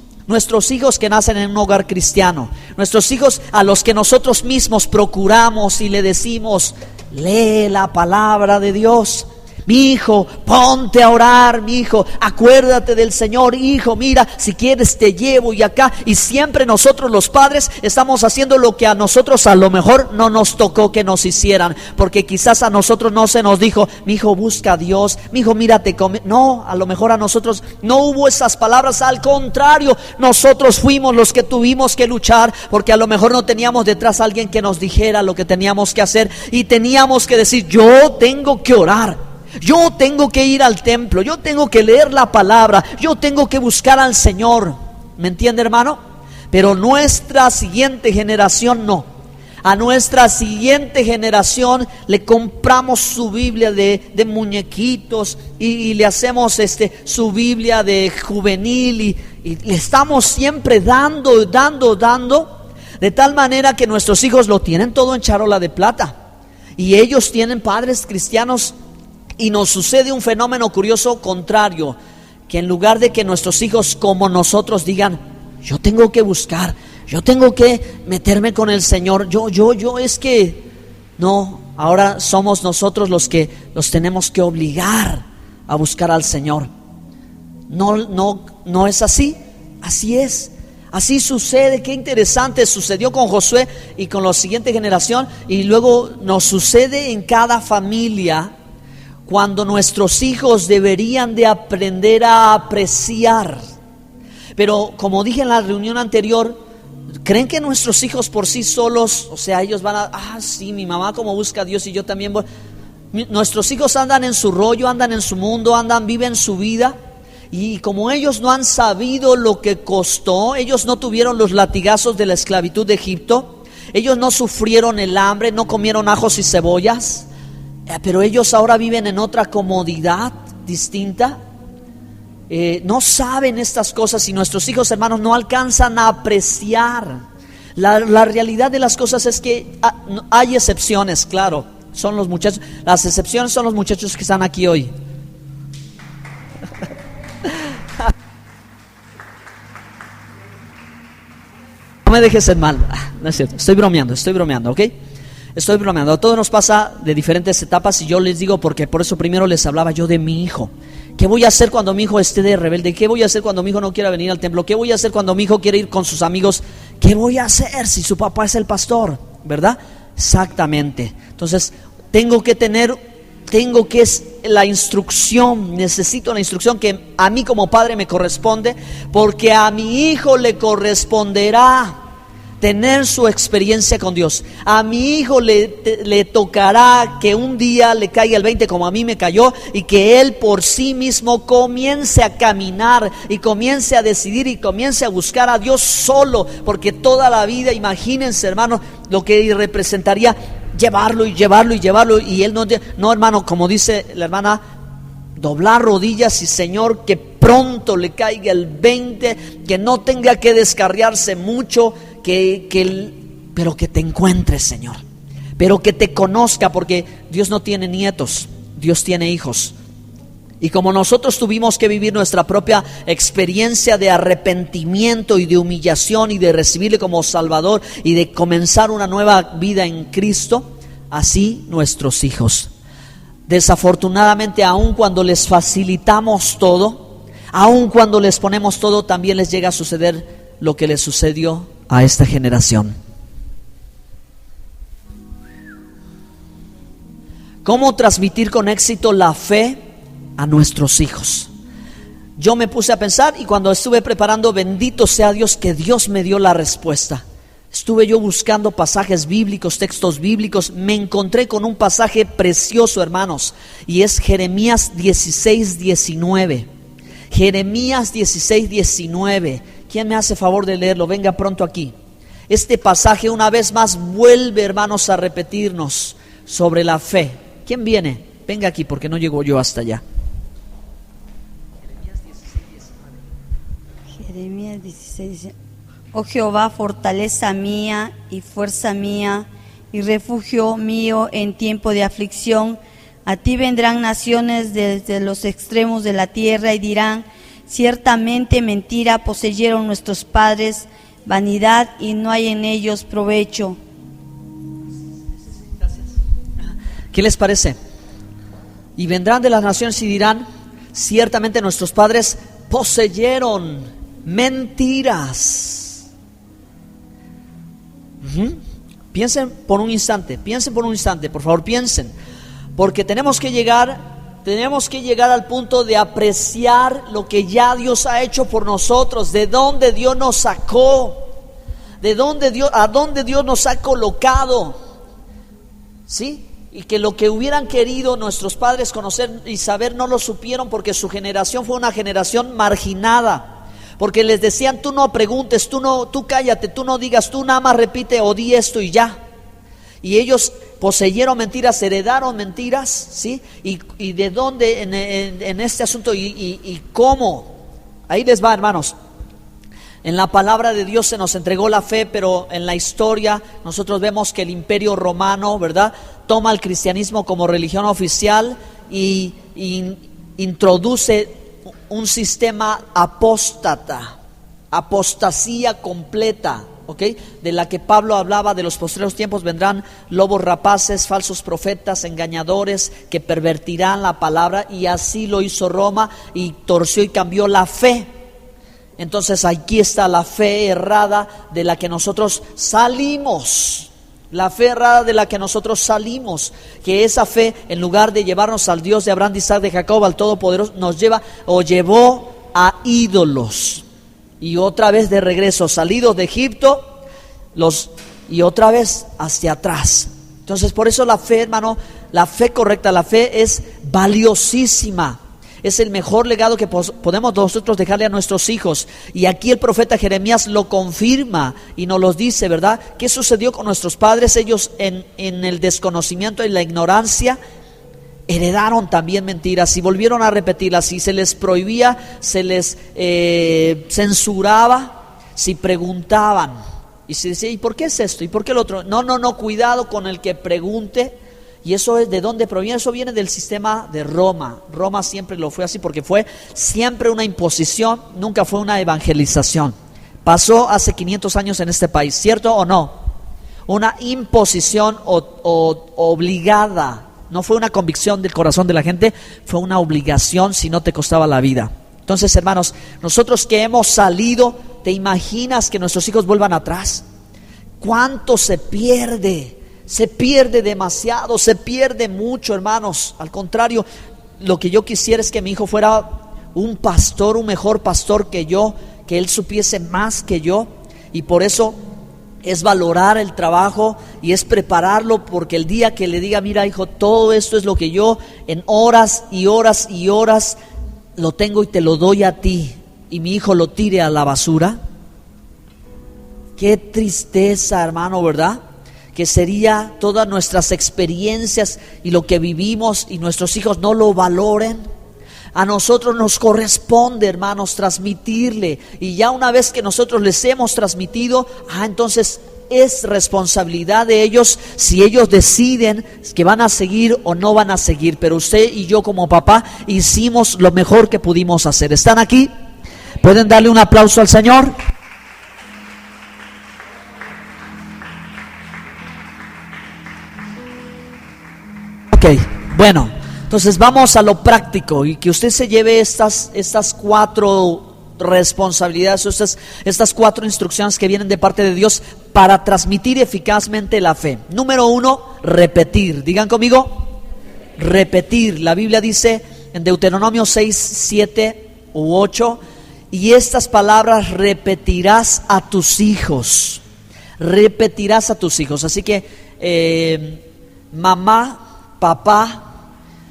que nacen en un hogar cristiano, nuestros hijos a los que nosotros mismos procuramos y le decimos: lee la palabra de Dios. Mi hijo, ponte a orar, mi hijo, acuérdate del Señor, hijo, mira, si quieres te llevo y acá. Y siempre nosotros los padres estamos haciendo lo que a nosotros a lo mejor no nos tocó que nos hicieran, porque quizás a nosotros no se nos dijo: mi hijo, busca a Dios, mi hijo, mírate. No, a lo mejor a nosotros no hubo esas palabras. Al contrario, nosotros fuimos los que tuvimos que luchar, porque a lo mejor no teníamos detrás a alguien que nos dijera lo que teníamos que hacer, y teníamos que decir: yo tengo que orar, yo tengo que ir al templo, yo tengo que leer la palabra, yo tengo que buscar al Señor. ¿Me entiende, hermano? Pero nuestra siguiente generación no. A nuestra siguiente generación le compramos su Biblia de muñequitos y le hacemos su Biblia de juvenil y le estamos siempre dando, de tal manera que nuestros hijos lo tienen todo en charola de plata y ellos tienen padres cristianos. Y nos sucede un fenómeno curioso contrario, que en lugar de que nuestros hijos como nosotros digan: yo tengo que buscar, yo tengo que meterme con el Señor, yo es que no, ahora somos nosotros los que los tenemos que obligar a buscar al Señor. No es así, así es. Así sucede. Qué interesante, sucedió con Josué y con la siguiente generación, y luego nos sucede en cada familia, cuando nuestros hijos deberían de aprender a apreciar. Pero como dije en la reunión anterior, ¿creen que nuestros hijos por sí solos, o sea, ellos van a, sí, mi mamá como busca a Dios y yo también voy? Nuestros hijos andan en su rollo, andan en su mundo, viven su vida. Y como ellos no han sabido lo que costó, ellos no tuvieron los latigazos de la esclavitud de Egipto, ellos no sufrieron el hambre, no comieron ajos y cebollas, pero ellos ahora viven en otra comodidad distinta. No saben estas cosas, y nuestros hijos, hermanos, no alcanzan a apreciar. La realidad de las cosas es que hay excepciones, claro, son los muchachos. Las excepciones son los muchachos que están aquí hoy. No me dejes en mal. No es cierto, estoy bromeando, ¿ok? Estoy bromeando. A todos nos pasa de diferentes etapas, y yo les digo porque por eso primero les hablaba yo de mi hijo. ¿Qué voy a hacer cuando mi hijo esté de rebelde? ¿Qué voy a hacer cuando mi hijo no quiera venir al templo? ¿Qué voy a hacer cuando mi hijo quiere ir con sus amigos? ¿Qué voy a hacer si su papá es el pastor? ¿Verdad? Exactamente. Entonces tengo que es la instrucción, necesito la instrucción que a mí como padre me corresponde, porque a mi hijo le corresponderá tener su experiencia con Dios. A mi hijo le tocará que un día le caiga el 20 como a mí me cayó, y que él por sí mismo comience a caminar y comience a decidir y comience a buscar a Dios solo, porque toda la vida, imagínense, hermano, lo que representaría llevarlo y él no, hermano, como dice la hermana, doblar rodillas y: Señor, que pronto le caiga el 20, que no tenga que descarriarse mucho, pero que te encuentres, Señor, pero que te conozca, porque Dios no tiene nietos, Dios tiene hijos. Y como nosotros tuvimos que vivir nuestra propia experiencia de arrepentimiento y de humillación y de recibirle como Salvador y de comenzar una nueva vida en Cristo, así nuestros hijos. Desafortunadamente, aun cuando les facilitamos todo, aun cuando les ponemos todo, también les llega a suceder lo que les sucedió a esta generación. ¿Cómo transmitir con éxito la fe a nuestros hijos? Yo me puse a pensar, y cuando estuve preparando, bendito sea Dios, que Dios me dio la respuesta. Estuve yo buscando pasajes bíblicos, textos bíblicos. Me encontré con un pasaje precioso, hermanos, y es Jeremías 16:19. Jeremías 16:19. ¿Quién me hace favor de leerlo? Venga pronto aquí. Este pasaje una vez más vuelve, hermanos, a repetirnos sobre la fe. ¿Quién viene? Venga aquí, porque no llego yo hasta allá. Jeremías 16. Oh Jehová, fortaleza mía y fuerza mía y refugio mío en tiempo de aflicción. A ti vendrán naciones desde los extremos de la tierra y dirán: ciertamente mentira poseyeron nuestros padres, vanidad, y no hay en ellos provecho. ¿Qué les parece? Y vendrán de las naciones y dirán: ciertamente nuestros padres poseyeron mentiras. Piensen por un instante, por favor, piensen. Porque tenemos que llegar al punto de apreciar lo que ya Dios ha hecho por nosotros, de dónde Dios nos sacó, a dónde Dios nos ha colocado, ¿sí? Y que lo que hubieran querido nuestros padres conocer y saber no lo supieron, porque su generación fue una generación marginada, porque les decían: tú no preguntes, tú cállate, tú no digas, tú nada más repite o di esto y ya. Y ellos poseyeron mentiras, heredaron mentiras, ¿sí? Y de dónde en este asunto y cómo. Ahí les va, hermanos. En la palabra de Dios se nos entregó la fe, pero en la historia nosotros vemos que el Imperio Romano, ¿verdad?, toma el cristianismo como religión oficial y introduce un sistema apóstata, apostasía completa, ¿ok? De la que Pablo hablaba: de los postreros tiempos vendrán lobos rapaces, falsos profetas, engañadores, que pervertirán la palabra. Y así lo hizo Roma, y torció y cambió la fe. Entonces aquí está la fe errada de la que nosotros salimos. La fe errada de la que nosotros salimos, que esa fe, en lugar de llevarnos al Dios de Abraham, de Isaac, de Jacob, al Todopoderoso, nos llevó a ídolos. Y otra vez de regreso, salidos de Egipto, y otra vez hacia atrás. Entonces, por eso la fe, hermano, la fe correcta, la fe es valiosísima. Es el mejor legado que podemos nosotros dejarle a nuestros hijos. Y aquí el profeta Jeremías lo confirma y nos lo dice, ¿verdad? ¿Qué sucedió con nuestros padres? Ellos en el desconocimiento y la ignorancia heredaron también mentiras y volvieron a repetirlas. Si se les prohibía, se les censuraba, si preguntaban. Y se decía: ¿y por qué es esto? ¿Y por qué lo otro? No, cuidado con el que pregunte. Y eso es de dónde proviene. Eso viene del sistema de Roma. Roma siempre lo fue así, porque fue siempre una imposición, nunca fue una evangelización. Pasó hace 500 años en este país, ¿cierto o no? Una imposición obligada. No fue una convicción del corazón de la gente, fue una obligación si no te costaba la vida. Entonces, hermanos, nosotros que hemos salido, ¿te imaginas que nuestros hijos vuelvan atrás? ¿Cuánto se pierde? Se pierde demasiado, se pierde mucho, hermanos. Al contrario, lo que yo quisiera es que mi hijo fuera un pastor, un mejor pastor que yo, que él supiese más que yo. Y por eso es valorar el trabajo y es prepararlo, porque el día que le diga: mira, hijo, todo esto es lo que yo en horas y horas y horas lo tengo y te lo doy a ti, y mi hijo lo tire a la basura. Qué tristeza, hermano, ¿verdad? Que sería todas nuestras experiencias y lo que vivimos, y nuestros hijos no lo valoren. A nosotros nos corresponde, hermanos, transmitirle, y ya una vez que nosotros les hemos transmitido, entonces es responsabilidad de ellos si ellos deciden que van a seguir o no van a seguir. Pero usted y yo como papá hicimos lo mejor que pudimos hacer. ¿Están aquí? ¿Pueden darle un aplauso al Señor? Ok, bueno, Entonces vamos a lo práctico y que usted se lleve estas 4 responsabilidades, estas 4 instrucciones que vienen de parte de Dios para transmitir eficazmente la fe. Número 1, repetir. Digan conmigo, repetir. La Biblia dice en Deuteronomio 6, 7 u 8, y estas palabras repetirás a tus hijos. Repetirás a tus hijos. Así que mamá, papá,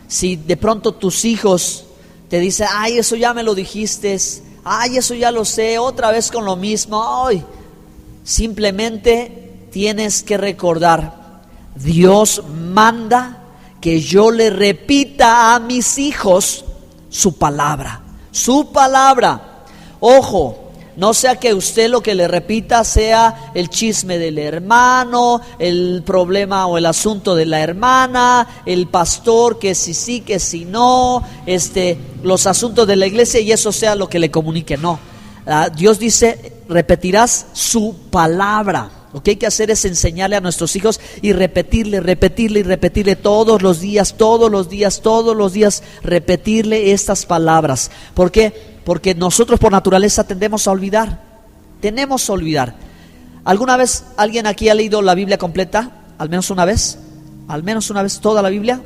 si de pronto tus hijos te dicen, ay, eso ya me lo dijiste, ay, eso ya lo sé, otra vez con lo mismo, ay, simplemente tienes que recordar, Dios manda que yo le repita a mis hijos su palabra. Ojo, no sea que usted lo que le repita sea el chisme del hermano, el problema o el asunto de la hermana, el pastor que sí, que si no, los asuntos de la iglesia, y eso sea lo que le comunique. No, Dios dice, repetirás su palabra. Lo que hay que hacer es enseñarle a nuestros hijos y repetirle todos los días, repetirle estas palabras. ¿Por qué? Porque nosotros por naturaleza tendemos a olvidar. ¿Alguna vez alguien aquí ha leído la Biblia completa? ¿Al menos una vez? ¿Toda la Biblia?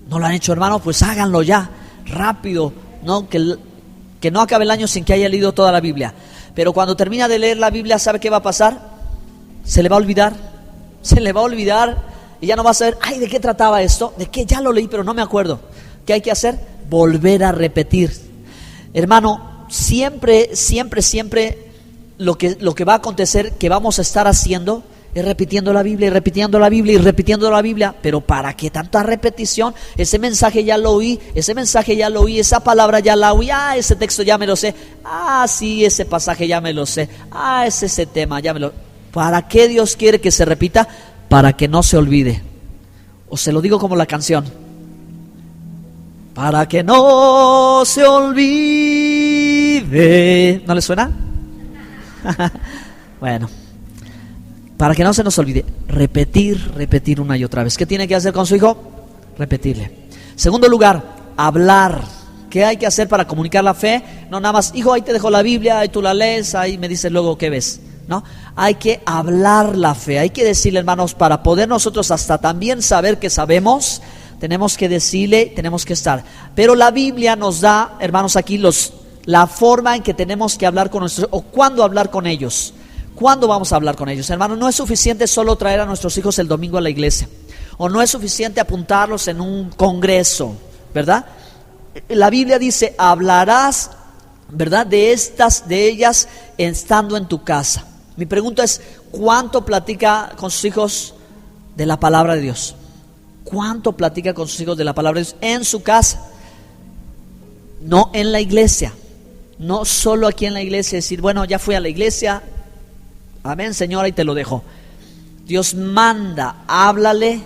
¿No lo han hecho, hermano? Pues háganlo ya, rápido, ¿no? Que no acabe el año sin que haya leído toda la Biblia. Pero cuando termina de leer la Biblia, ¿sabe qué va a pasar? Se le va a olvidar y ya no va a saber, ay, ¿de qué trataba esto? ¿De qué? Ya lo leí, pero no me acuerdo. ¿Qué hay que hacer? Volver a repetir. Hermano, siempre lo que va a acontecer, que vamos a estar haciendo, es repitiendo la Biblia. Pero ¿para qué tanta repetición? Ese mensaje ya lo oí, esa palabra ya la oí, ese texto ya me lo sé, sí, ese pasaje ya me lo sé, ese tema ya me lo... ¿Para qué Dios quiere que se repita? Para que no se olvide. O se lo digo como la canción, para que no se olvide. ¿No le suena? Bueno, para que no se nos olvide, repetir una y otra vez. ¿Qué tiene que hacer con su hijo? Repetirle. Segundo lugar, hablar. ¿Qué hay que hacer para comunicar la fe? No nada más, hijo, ahí te dejo la Biblia, ahí tú la lees, ahí me dices luego qué ves. No, hay que hablar la fe. Hay que decirle, hermanos, para poder nosotros hasta también saber que sabemos, tenemos que decirle, tenemos que estar. Pero la Biblia nos da, hermanos, aquí la forma en que tenemos que hablar con nuestros, o cuándo hablar con ellos. ¿Cuándo vamos a hablar con ellos? Hermanos, no es suficiente solo traer a nuestros hijos el domingo a la iglesia, o no es suficiente apuntarlos en un congreso, ¿verdad? La Biblia dice, hablarás, ¿verdad?, de ellas estando en tu casa. Mi pregunta es, ¿cuánto platica con sus hijos de la palabra de Dios? ¿Cuánto platica con sus hijos de la palabra de Dios en su casa? No en la iglesia, no solo aquí en la iglesia, decir, bueno, ya fui a la iglesia, amén, Señor, ahí te lo dejo. Dios manda, háblale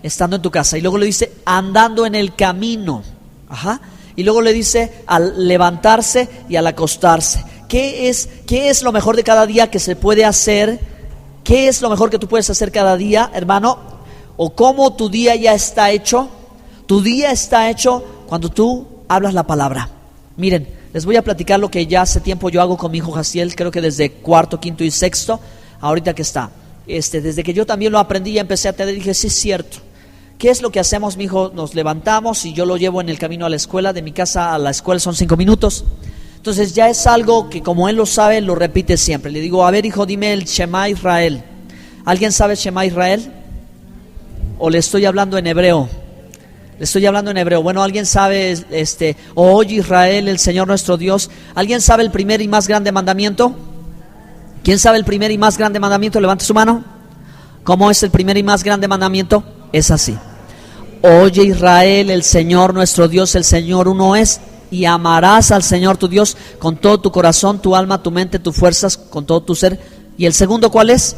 estando en tu casa. Y luego le dice, andando en el camino. Y luego le dice, al levantarse y al acostarse. ¿Qué es lo mejor de cada día que se puede hacer? ¿Qué es lo mejor que tú puedes hacer cada día, hermano? ¿O cómo tu día ya está hecho? Tu día está hecho cuando tú hablas la palabra. Miren, les voy a platicar lo que ya hace tiempo yo hago con mi hijo Jaciel, creo que desde 4, 5 y 6, ahorita que está. Desde que yo también lo aprendí y empecé a tener, dije, sí es cierto. ¿Qué es lo que hacemos, mi hijo? Nos levantamos y yo lo llevo en el camino a la escuela. De mi casa a la escuela son 5 minutos. Entonces ya es algo que, como él lo sabe, lo repite siempre. Le digo, a ver, hijo, dime el Shema Israel. ¿Alguien sabe Shema Israel? ¿O le estoy hablando en hebreo? Le estoy hablando en hebreo. Bueno, ¿alguien sabe oye Israel, el Señor nuestro Dios? ¿Alguien sabe el primer y más grande mandamiento? ¿Quién sabe el primer y más grande mandamiento? Levante su mano. ¿Cómo es el primer y más grande mandamiento? Es así. Oye Israel, el Señor nuestro Dios, el Señor uno es. Y amarás al Señor tu Dios con todo tu corazón, tu alma, tu mente, tus fuerzas, con todo tu ser. ¿Y el segundo cuál es?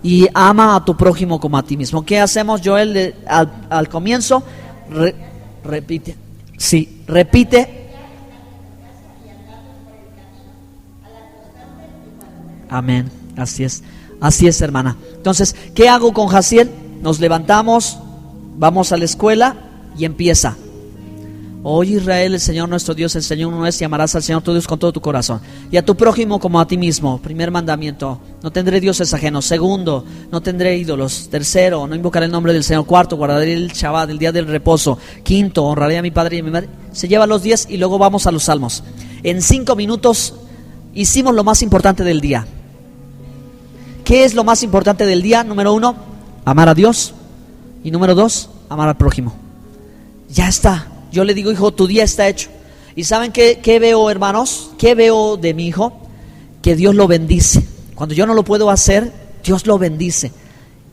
Y ama a tu prójimo como a ti mismo. ¿Qué hacemos, Joel? Al comienzo, repite. Sí, repite. Amén. Así es, hermana. Entonces, ¿qué hago con Jaciel? Nos levantamos, Vamos a la escuela y empieza: Oye Israel, el Señor nuestro Dios, el Señor uno es, y amarás al Señor tu Dios con todo tu corazón, y a tu prójimo como a ti mismo. Primer mandamiento: no tendré dioses ajenos. Segundo: no tendré ídolos. Tercero: no invocaré el nombre del Señor. Cuarto: guardaré el Shabbat, el día del reposo. Quinto: honraré a mi padre y a mi madre. Se lleva los 10 y luego vamos a los salmos. En 5 minutos hicimos lo más importante del día. ¿Qué es lo más importante del día? Número 1, amar a Dios. Y número 2, amar al prójimo. Ya está. Yo le digo: hijo, tu día está hecho. ¿Y saben qué veo, hermanos? ¿Qué veo de mi hijo? Que Dios lo bendice. Cuando yo no lo puedo hacer, Dios lo bendice.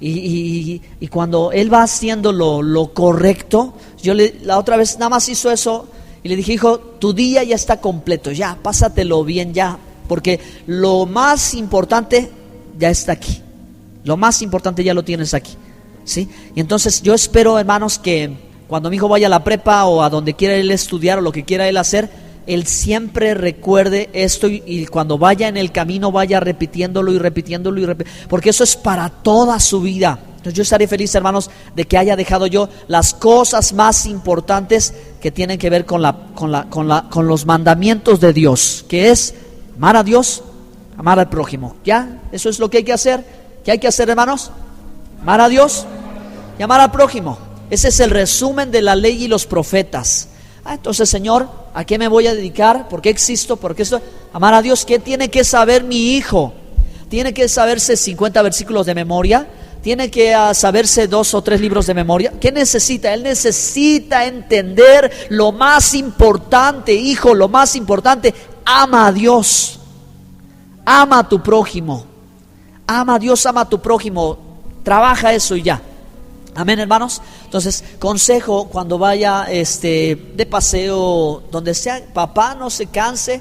Y cuando él va haciendo lo correcto, la otra vez nada más hizo eso y le dije: hijo, tu día ya está completo, ya, pásatelo bien ya, porque lo más importante ya está aquí. Lo más importante ya lo tienes aquí, ¿sí? Y entonces yo espero, hermanos, que cuando mi hijo vaya a la prepa o a donde quiera él estudiar o lo que quiera él hacer, él siempre recuerde esto y cuando vaya en el camino vaya repitiéndolo y repitiéndolo y porque eso es para toda su vida. Entonces yo estaré feliz, hermanos, de que haya dejado yo las cosas más importantes que tienen que ver con los mandamientos de Dios, que es amar a Dios, amar al prójimo. ¿Ya? Eso es lo que hay que hacer. ¿Qué hay que hacer, hermanos? Amar a Dios y amar al prójimo. Ese es el resumen de la ley y los profetas. Entonces, Señor, ¿a qué me voy a dedicar? ¿Por qué existo? ¿Por qué estoy? Amar a Dios. ¿Qué tiene que saber mi hijo? ¿Tiene que saberse 50 versículos de memoria? ¿Tiene que saberse 2 o 3 libros de memoria? ¿Qué necesita? Él necesita entender lo más importante, hijo, lo más importante: ama a Dios, ama a tu prójimo. Ama a Dios, ama a tu prójimo. Trabaja eso y ya. Amén, hermanos. Entonces, consejo: cuando vaya de paseo, donde sea, papá, no se canse.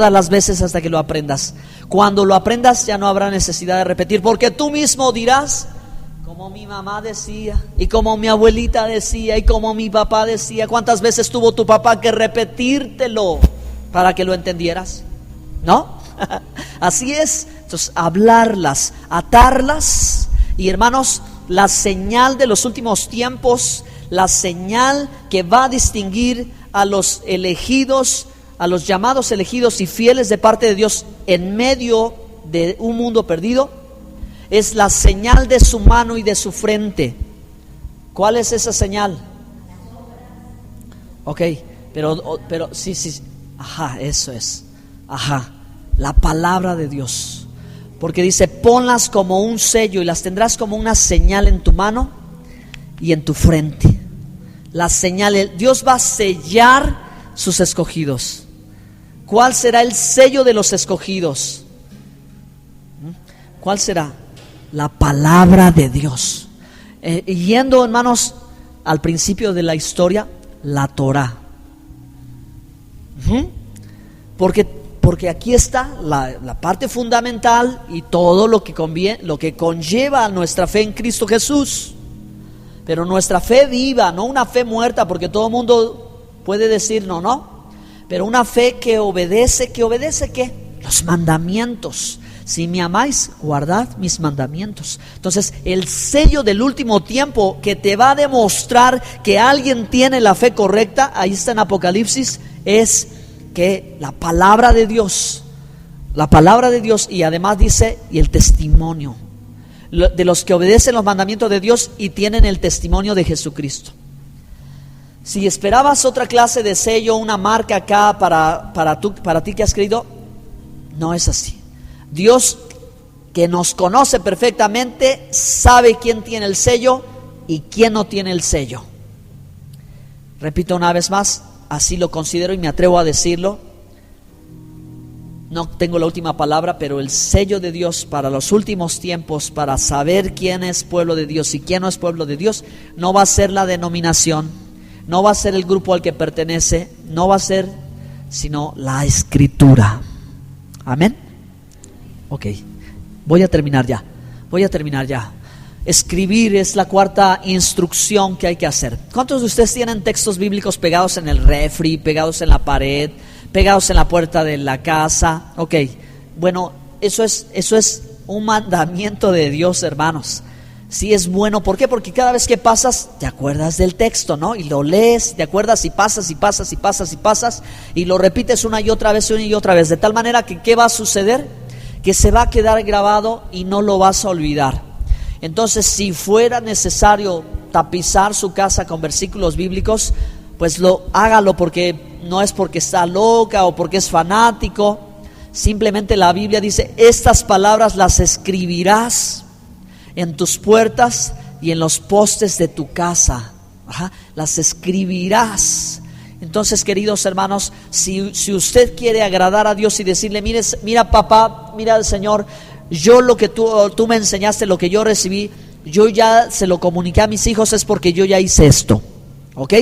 todas las veces hasta que lo aprendas. Cuando lo aprendas ya no habrá necesidad de repetir, porque tú mismo dirás, como mi mamá decía, y como mi abuelita decía, y como mi papá decía. ¿Cuántas veces tuvo tu papá que repetírtelo para que lo entendieras? ¿No? Así es. Entonces, hablarlas, atarlas. Y hermanos, la señal de los últimos tiempos, la señal que va a distinguir a los elegidos, a los llamados elegidos y fieles de parte de Dios en medio de un mundo perdido, es la señal de su mano y de su frente. ¿Cuál es esa señal? Ok, pero sí, ajá, eso es, ajá, la palabra de Dios. Porque dice, ponlas como un sello y las tendrás como una señal en tu mano y en tu frente. La señal, Dios va a sellar sus escogidos. ¿Cuál será el sello de los escogidos? ¿Cuál será? La palabra de Dios. Yendo, hermanos, al principio de la historia, la Torá. Porque aquí está la parte fundamental y todo lo que conlleva a nuestra fe en Cristo Jesús. Pero nuestra fe viva, no una fe muerta, porque todo el mundo puede decir no, pero una fe que obedece ¿qué? Los mandamientos. Si me amáis, guardad mis mandamientos. Entonces, el sello del último tiempo que te va a demostrar que alguien tiene la fe correcta, ahí está en Apocalipsis, es que la palabra de Dios, y además dice, y el testimonio de los que obedecen los mandamientos de Dios y tienen el testimonio de Jesucristo. Si esperabas otra clase de sello, una marca acá para ti que has creído, no es así. Dios, que nos conoce perfectamente, sabe quién tiene el sello y quién no tiene el sello. Repito una vez más, así lo considero y me atrevo a decirlo. No tengo la última palabra, pero el sello de Dios para los últimos tiempos, para saber quién es pueblo de Dios y quién no es pueblo de Dios, no va a ser la denominación, no va a ser el grupo al que pertenece, no va a ser sino la Escritura. Amén. Ok, voy a terminar ya. Escribir es la cuarta instrucción que hay que hacer. ¿Cuántos de ustedes tienen textos bíblicos pegados en el refri, pegados en la pared, pegados en la puerta de la casa? Ok, bueno, eso es un mandamiento de Dios, hermanos. Sí, es bueno. ¿Por qué? Porque cada vez que pasas te acuerdas del texto, ¿no? Y lo lees, te acuerdas y pasas y lo repites una y otra vez, de tal manera que ¿qué va a suceder? Que se va a quedar grabado y no lo vas a olvidar. Entonces, si fuera necesario tapizar su casa con versículos bíblicos, pues hágalo, porque no es porque está loca o porque es fanático. Simplemente la Biblia dice, estas palabras las escribirás en tus puertas y en los postes de tu casa. Las escribirás. Entonces, queridos hermanos, si usted quiere agradar a Dios y decirle, mira papá, mira Señor, yo lo que tú me enseñaste, lo que yo recibí, yo ya se lo comuniqué a mis hijos, es porque yo ya hice esto, ¿ok?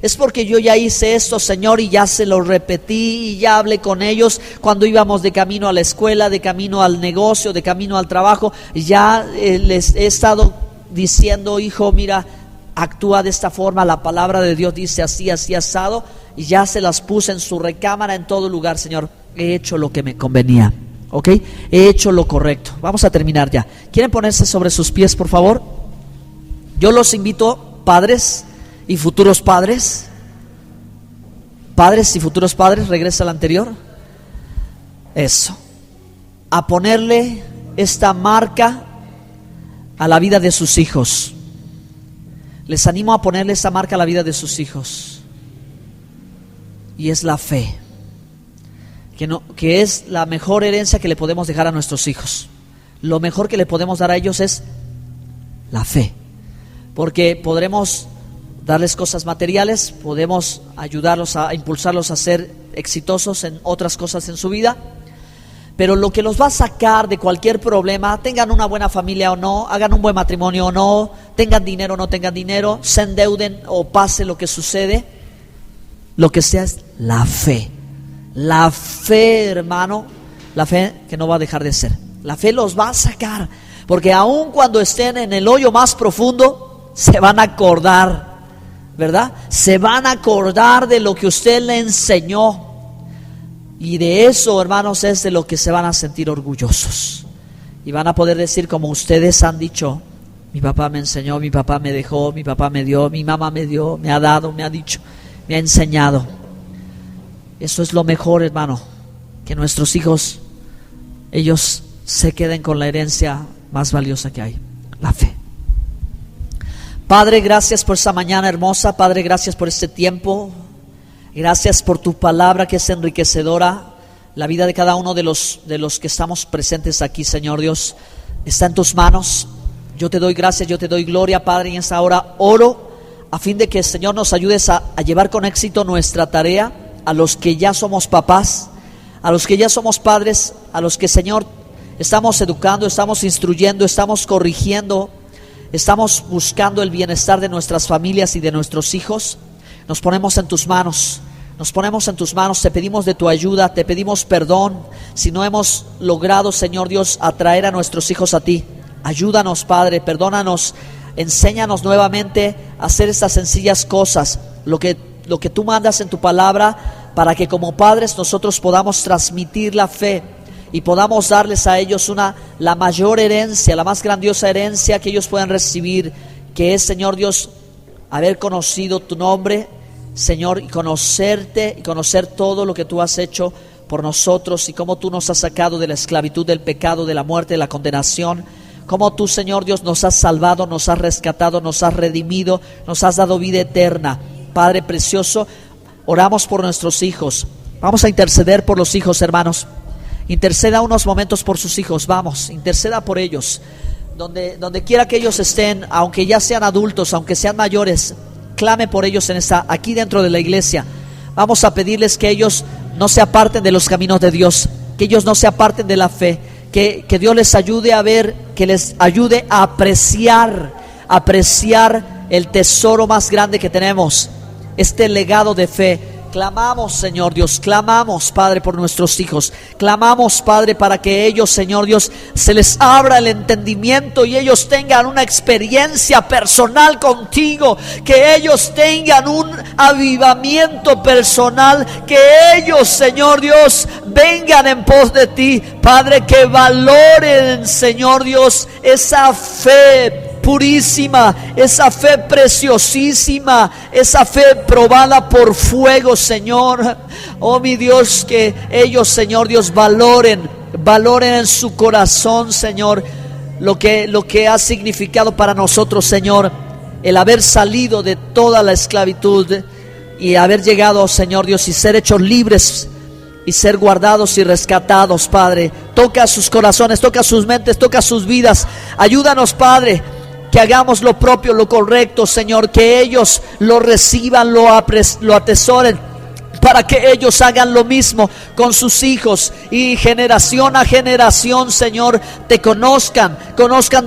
Es porque yo ya hice esto, Señor, y ya se lo repetí y ya hablé con ellos cuando íbamos de camino a la escuela, de camino al negocio, de camino al trabajo. Ya les he estado diciendo, hijo, mira, actúa de esta forma, la palabra de Dios dice así, asado, y ya se las puse en su recámara, en todo lugar. Señor, he hecho lo que me convenía, ¿ok? He hecho lo correcto. Vamos a terminar ya. ¿Quieren ponerse sobre sus pies, por favor? Yo los invito, padres y futuros padres, regresa al anterior, eso, a ponerle esta marca a la vida de sus hijos. Les animo a ponerle esta marca a la vida de sus hijos, y es la fe, que es la mejor herencia que le podemos dejar a nuestros hijos. Lo mejor que le podemos dar a ellos es la fe, porque podremos darles cosas materiales, podemos ayudarlos a impulsarlos a ser exitosos en otras cosas en su vida, pero lo que los va a sacar de cualquier problema, tengan una buena familia o no, hagan un buen matrimonio o no, tengan dinero o no tengan dinero, se endeuden o pase lo que sucede, lo que sea, es la fe La fe, hermano, la fe que no va a dejar de ser. La fe los va a sacar, porque aun cuando estén en el hoyo más profundo, se van a acordar, ¿verdad? Se van a acordar de lo que usted le enseñó. Y de eso, hermanos, es de lo que se van a sentir orgullosos. Y van a poder decir, como ustedes han dicho: mi papá me enseñó, mi papá me dejó, mi papá me dio, mi mamá me dio, me ha dado, me ha dicho, me ha enseñado. Eso es lo mejor, hermano, que nuestros hijos, ellos se queden con la herencia más valiosa que hay, la fe. Padre, gracias por esta mañana hermosa. Padre, gracias por este tiempo. Gracias por tu palabra que es enriquecedora. La vida de cada uno de los que estamos presentes aquí, Señor Dios, está en tus manos. Yo te doy gracias, yo te doy gloria, Padre. Y en esta hora oro a fin de que, Señor, nos ayudes a llevar con éxito nuestra tarea. A los que ya somos papás, a los que ya somos padres, a los que, Señor, estamos educando, estamos instruyendo, estamos corrigiendo, estamos buscando el bienestar de nuestras familias y de nuestros hijos. Nos ponemos en tus manos, nos ponemos en tus manos. Te pedimos de tu ayuda, te pedimos perdón si no hemos logrado, Señor Dios, atraer a nuestros hijos a ti. Ayúdanos, Padre, perdónanos, enséñanos nuevamente a hacer estas sencillas cosas, lo que tú mandas en tu palabra, para que como padres nosotros podamos transmitir la fe y podamos darles a ellos la mayor herencia, la más grandiosa herencia que ellos puedan recibir, que es, Señor Dios, haber conocido tu nombre, Señor, y conocerte y conocer todo lo que tú has hecho por nosotros y cómo tú nos has sacado de la esclavitud, del pecado, de la muerte, de la condenación. Cómo tú, Señor Dios, nos has salvado, nos has rescatado, nos has redimido, nos has dado vida eterna. Padre precioso, oramos por nuestros hijos. Vamos a interceder por los hijos, hermanos. Interceda unos momentos por sus hijos. Vamos, interceda por ellos. Donde quiera que ellos estén, aunque ya sean adultos, aunque sean mayores, clame por ellos aquí dentro de la iglesia. Vamos a pedirles que ellos no se aparten de los caminos de Dios, que ellos no se aparten de la fe, que Dios les ayude a ver, que les ayude a apreciar el tesoro más grande que tenemos, este legado de fe. Clamamos, Señor Dios, clamamos, Padre, por nuestros hijos. Clamamos, Padre, para que ellos, Señor Dios, se les abra el entendimiento y ellos tengan una experiencia personal contigo, que ellos tengan un avivamiento personal, que ellos, Señor Dios, vengan en pos de ti, Padre, que valoren, Señor Dios, esa fe purísima, esa fe preciosísima, esa fe probada por fuego, Señor. Oh mi Dios, que ellos, Señor Dios, valoren en su corazón, Señor, lo que ha significado para nosotros, Señor, el haber salido de toda la esclavitud y haber llegado, Señor Dios, y ser hechos libres y ser guardados y rescatados, Padre. Toca sus corazones, toca sus mentes, toca sus vidas. Ayúdanos, Padre, que hagamos lo propio, lo correcto, Señor, que ellos lo reciban, lo atesoren, para que ellos hagan lo mismo con sus hijos y generación a generación, Señor, te conozcan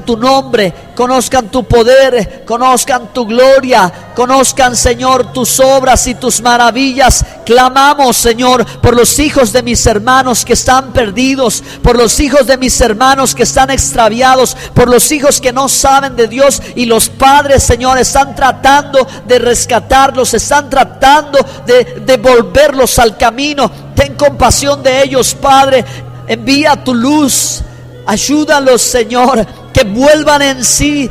tu nombre, conozcan tu poder, conozcan tu gloria, conozcan, Señor, tus obras y tus maravillas. Clamamos, Señor, por los hijos de mis hermanos que están perdidos, por los hijos de mis hermanos que están extraviados, por los hijos que no saben de Dios, y los padres, Señor, están tratando de rescatarlos, están tratando de volverlos al camino. Ten compasión de ellos, Padre. Envía tu luz, ayúdalos, Señor, que vuelvan en sí,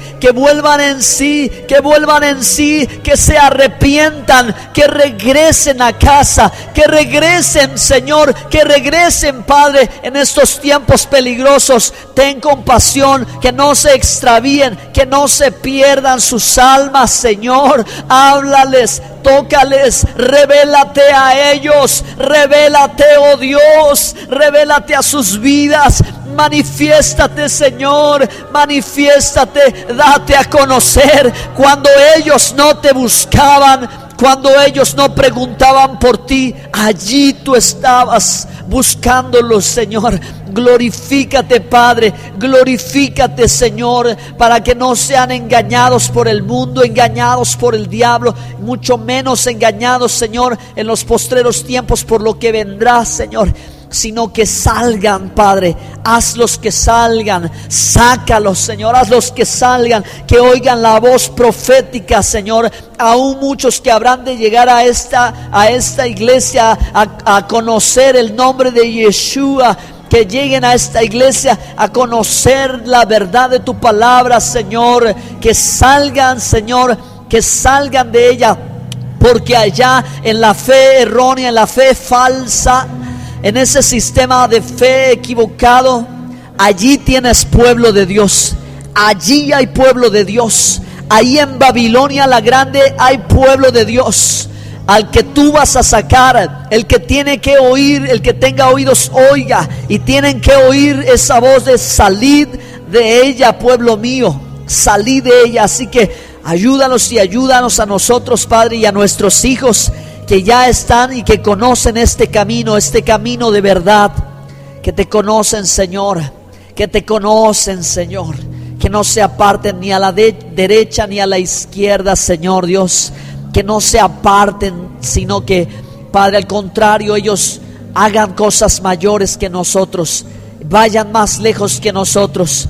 que se arrepientan, que regresen a casa, que regresen, Señor, que regresen, Padre, en estos tiempos peligrosos. Ten compasión, que no se extravíen, que no se pierdan sus almas, Señor. Háblales, tócales, revélate a ellos, revélate, oh Dios, revélate a sus vidas. Manifiéstate, Señor, manifiéstate, date a conocer. Cuando ellos no te buscaban, cuando ellos no preguntaban por ti, allí tú estabas. buscándolos, Señor. Glorifícate, Padre, glorifícate, Señor, para que no sean engañados por el mundo, engañados por el diablo, mucho menos engañados, Señor, en los postreros tiempos por lo que vendrá, Señor, sino que salgan, Padre. Hazlos que salgan, sácalos, Señor, hazlos que salgan, que oigan la voz profética, Señor. Aún muchos que habrán de llegar a esta iglesia a conocer el nombre de Yeshua, que lleguen a esta iglesia a conocer la verdad de tu palabra, Señor. Que salgan, Señor, que salgan de ella, porque allá en la fe errónea, en la fe falsa, en ese sistema de fe equivocado, allí tienes pueblo de Dios. Allí hay pueblo de Dios. Ahí en Babilonia la grande hay pueblo de Dios, al que tú vas a sacar. El que tiene que oír, el que tenga oídos, oiga. Y tienen que oír esa voz de: salid de ella, pueblo mío, salid de ella. Así que ayúdanos y ayúdanos a nosotros, Padre, y a nuestros hijos que ya están y que conocen este camino de verdad, que te conocen, Señor, que te conocen, Señor, que no se aparten ni a la derecha ni a la izquierda, Señor Dios, que no se aparten, sino que, Padre, al contrario, ellos hagan cosas mayores que nosotros, vayan más lejos que nosotros,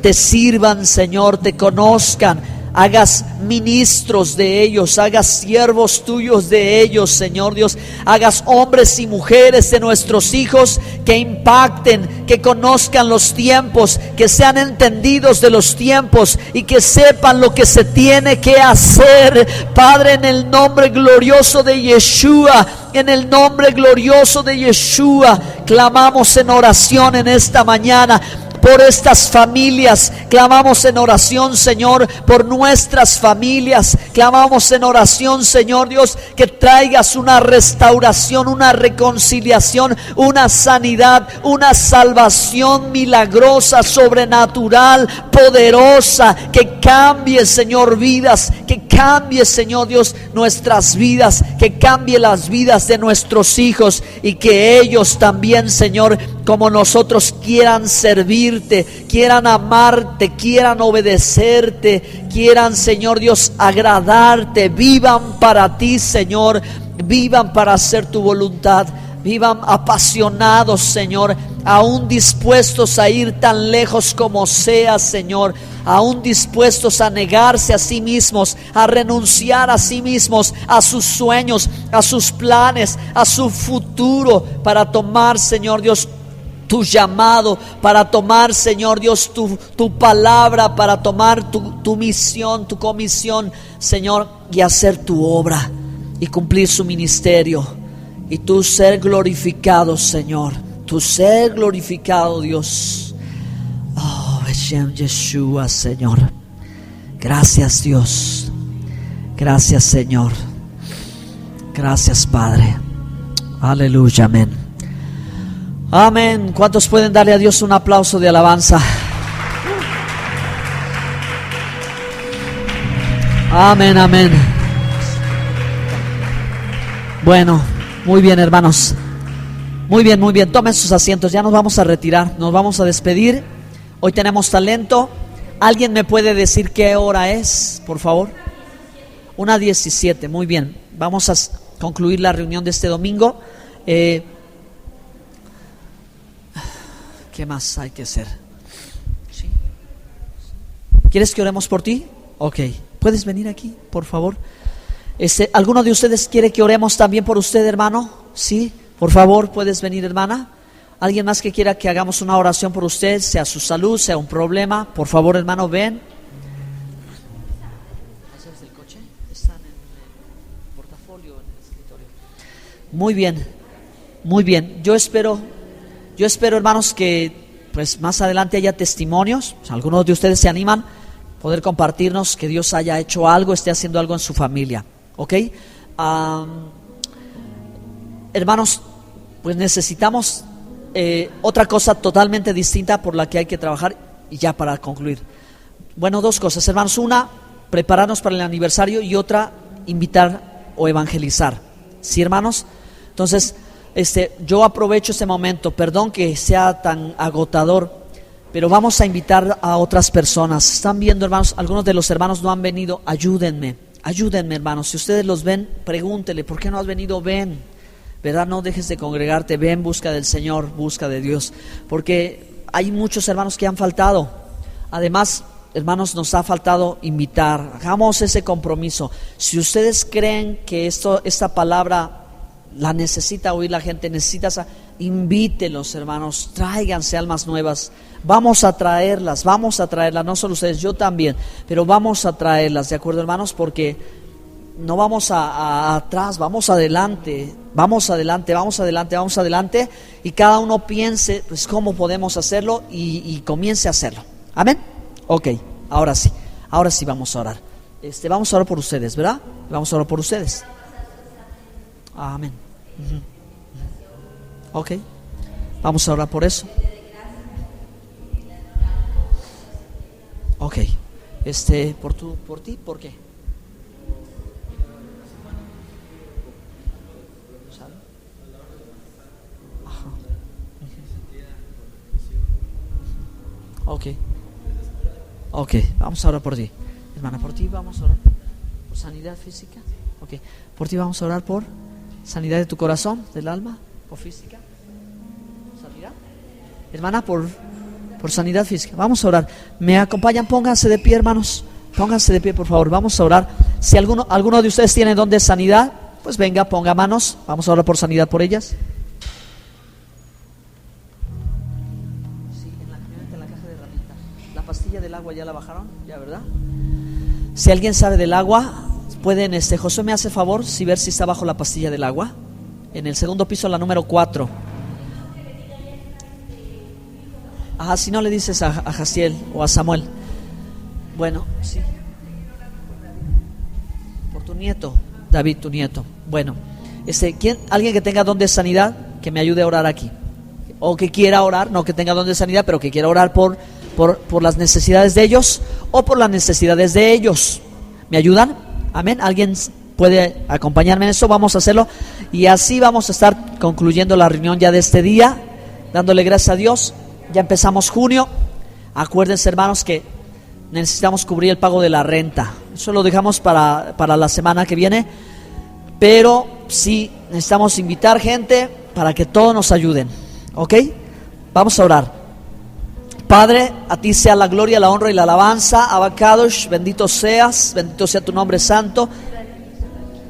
te sirvan, Señor, te conozcan. Hagas ministros de ellos, hagas siervos tuyos de ellos, Señor Dios. Hagas hombres y mujeres de nuestros hijos que impacten, que conozcan los tiempos, que sean entendidos de los tiempos y que sepan lo que se tiene que hacer. Padre, en el nombre glorioso de Yeshua, en el nombre glorioso de Yeshua, clamamos en oración en esta mañana por estas familias. Clamamos en oración, Señor, por nuestras familias. Clamamos en oración, Señor Dios, que traigas una restauración, una reconciliación, una sanidad, una salvación milagrosa, sobrenatural, poderosa, que cambie, Señor, vidas, que cambie, Señor Dios, nuestras vidas, que cambie las vidas de nuestros hijos, y que ellos también, Señor, como nosotros, quieran servirte, quieran amarte, quieran obedecerte, quieran, Señor Dios, agradarte, vivan para ti, Señor, vivan para hacer tu voluntad, vivan apasionados, Señor, aún dispuestos a ir tan lejos como sea, Señor, aún dispuestos a negarse a sí mismos, a renunciar a sí mismos, a sus sueños, a sus planes, a su futuro, para tomar, Señor Dios, tu llamado, para tomar, Señor Dios, tu palabra, para tomar tu misión, tu comisión, Señor, y hacer tu obra y cumplir su ministerio, y tú ser glorificado, Señor, tú ser glorificado, Dios. Oh, Beshem Yeshua, Señor. Gracias, Dios. Gracias, Señor. Gracias, Padre. Aleluya, amén. Amén. ¿Cuántos pueden darle a Dios un aplauso de alabanza? Amén, amén. Bueno, muy bien, hermanos. Muy bien, muy bien. Tomen sus asientos. Ya nos vamos a retirar. Nos vamos a despedir. Hoy tenemos talento. ¿Alguien me puede decir qué hora es, por favor? 1:17. Muy bien. Vamos a concluir la reunión de este domingo. ¿Qué más hay que hacer? ¿Sí? ¿Quieres que oremos por ti? Ok. ¿Puedes venir aquí, por favor? ¿Alguno de ustedes quiere que oremos también por usted, hermano? Sí. Por favor, ¿puedes venir, hermana? ¿Alguien más que quiera que hagamos una oración por usted, sea su salud, sea un problema? Por favor, hermano, ven. ¿Haces el coche? Están en el portafolio, en el escritorio. Muy bien, muy bien. Yo espero, hermanos, que pues más adelante haya testimonios. Algunos de ustedes se animan a poder compartirnos que Dios haya hecho algo, esté haciendo algo en su familia. ¿Ok? Hermanos, pues necesitamos otra cosa totalmente distinta por la que hay que trabajar. Y ya para concluir, bueno, dos cosas, hermanos. Una, prepararnos para el aniversario, y otra, invitar o evangelizar. ¿Sí, hermanos? Entonces, yo aprovecho este momento, perdón que sea tan agotador, pero vamos a invitar a otras personas. Están viendo, hermanos, algunos de los hermanos no han venido. Ayúdenme, hermanos. Si ustedes los ven, pregúntele, ¿por qué no has venido? Ven, ¿verdad? No dejes de congregarte, ven, busca del Señor, busca de Dios, porque hay muchos hermanos que han faltado. Además, hermanos, nos ha faltado invitar. Hagamos ese compromiso. Si ustedes creen que esta palabra la necesita oír la gente, invítelos, hermanos, tráiganse almas nuevas. Vamos a traerlas, no solo ustedes, yo también, pero vamos a traerlas, ¿de acuerdo, hermanos? Porque no vamos atrás, vamos adelante, y cada uno piense, pues, cómo podemos hacerlo y comience a hacerlo. Amén. Ok, ahora sí vamos a orar. Vamos a orar por ustedes, ¿verdad? Vamos a orar por ustedes. Amén. Ok, vamos a orar por eso. Ok, por ti, ¿por qué? Ajá. Ok, vamos a orar por ti, hermana. Por ti vamos a orar por sanidad física. Ok, por ti vamos a orar por sanidad de tu corazón, del alma, por física. Sanidad, hermana, por sanidad física. Vamos a orar. ¿Me acompañan? Pónganse de pie, hermanos. Pónganse de pie, por favor. Vamos a orar. Si alguno de ustedes tiene don de sanidad, pues venga, ponga manos. Vamos a orar por sanidad por ellas. Sí, en la caja de herramientas. La pastilla del agua ya la bajaron, ya, ¿verdad? Si alguien sabe del agua, pueden, José, me hace favor, si ver si está bajo la pastilla del agua. En el segundo piso, la número 4. Ajá, si no le dices a Jaciel o a Samuel. Bueno, sí. Por tu nieto, David, tu nieto. Bueno, alguien que tenga don de sanidad, que me ayude a orar aquí. O que quiera orar, no que tenga don de sanidad, pero que quiera orar por las necesidades de ellos o por las necesidades de ellos. ¿Me ayudan? Amén. ¿Alguien puede acompañarme en eso? Vamos a hacerlo. Y así vamos a estar concluyendo la reunión ya de este día, dándole gracias a Dios. Ya empezamos junio. Acuérdense, hermanos, que necesitamos cubrir el pago de la renta. Eso lo dejamos para la semana que viene. Pero sí necesitamos invitar gente para que todos nos ayuden. ¿Ok? Vamos a orar. Padre, a ti sea la gloria, la honra y la alabanza. Abba Kadosh, bendito sea tu nombre santo.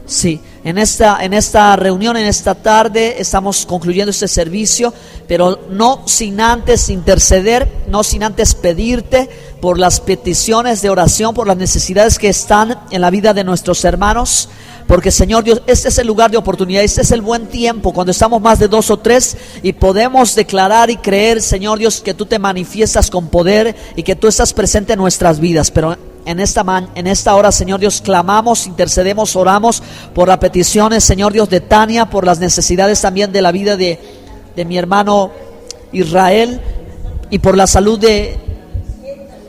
Sí, en esta reunión, en esta tarde, estamos concluyendo este servicio, pero no sin antes interceder, no sin antes pedirte por las peticiones de oración, por las necesidades que están en la vida de nuestros hermanos. Porque, Señor Dios, este es el lugar de oportunidad, este es el buen tiempo, cuando estamos más de 2 o 3 y podemos declarar y creer, Señor Dios, que tú te manifiestas con poder y que tú estás presente en nuestras vidas. Pero en esta hora, Señor Dios, clamamos, intercedemos, oramos por las peticiones, Señor Dios, de Tania, por las necesidades también de la vida de mi hermano Israel, y por la salud de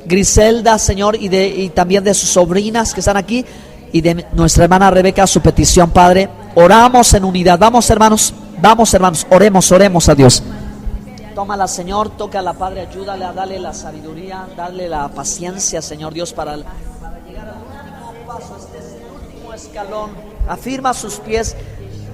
Griselda, Señor, y también de sus sobrinas que están aquí, y de nuestra hermana Rebeca, su petición, Padre. Oramos en unidad. Vamos, hermanos, oremos a Dios. Tómala, Señor, tócala, Padre, ayúdale, dale la sabiduría, dale la paciencia, Señor Dios, para llegar al último paso. Este es el último escalón. Afirma sus pies,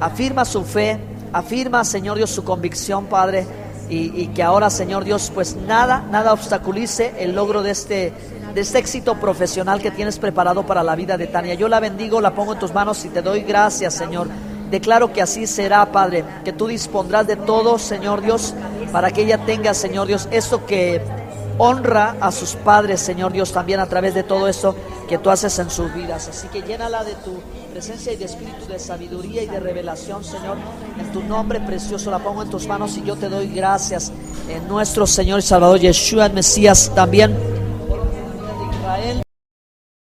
afirma su fe, afirma, Señor Dios, su convicción, Padre, y que ahora, Señor Dios, pues nada obstaculice el logro de este éxito profesional que tienes preparado para la vida de Tania. Yo la bendigo, la pongo en tus manos y te doy gracias, Señor. Declaro que así será, Padre, que tú dispondrás de todo, Señor Dios, para que ella tenga, Señor Dios, esto que honra a sus padres, Señor Dios, también a través de todo esto que tú haces en sus vidas. Así que llénala de tu presencia y de espíritu, de sabiduría y de revelación, Señor. En tu nombre precioso la pongo en tus manos y yo te doy gracias en nuestro Señor y Salvador Yeshua, el Mesías, también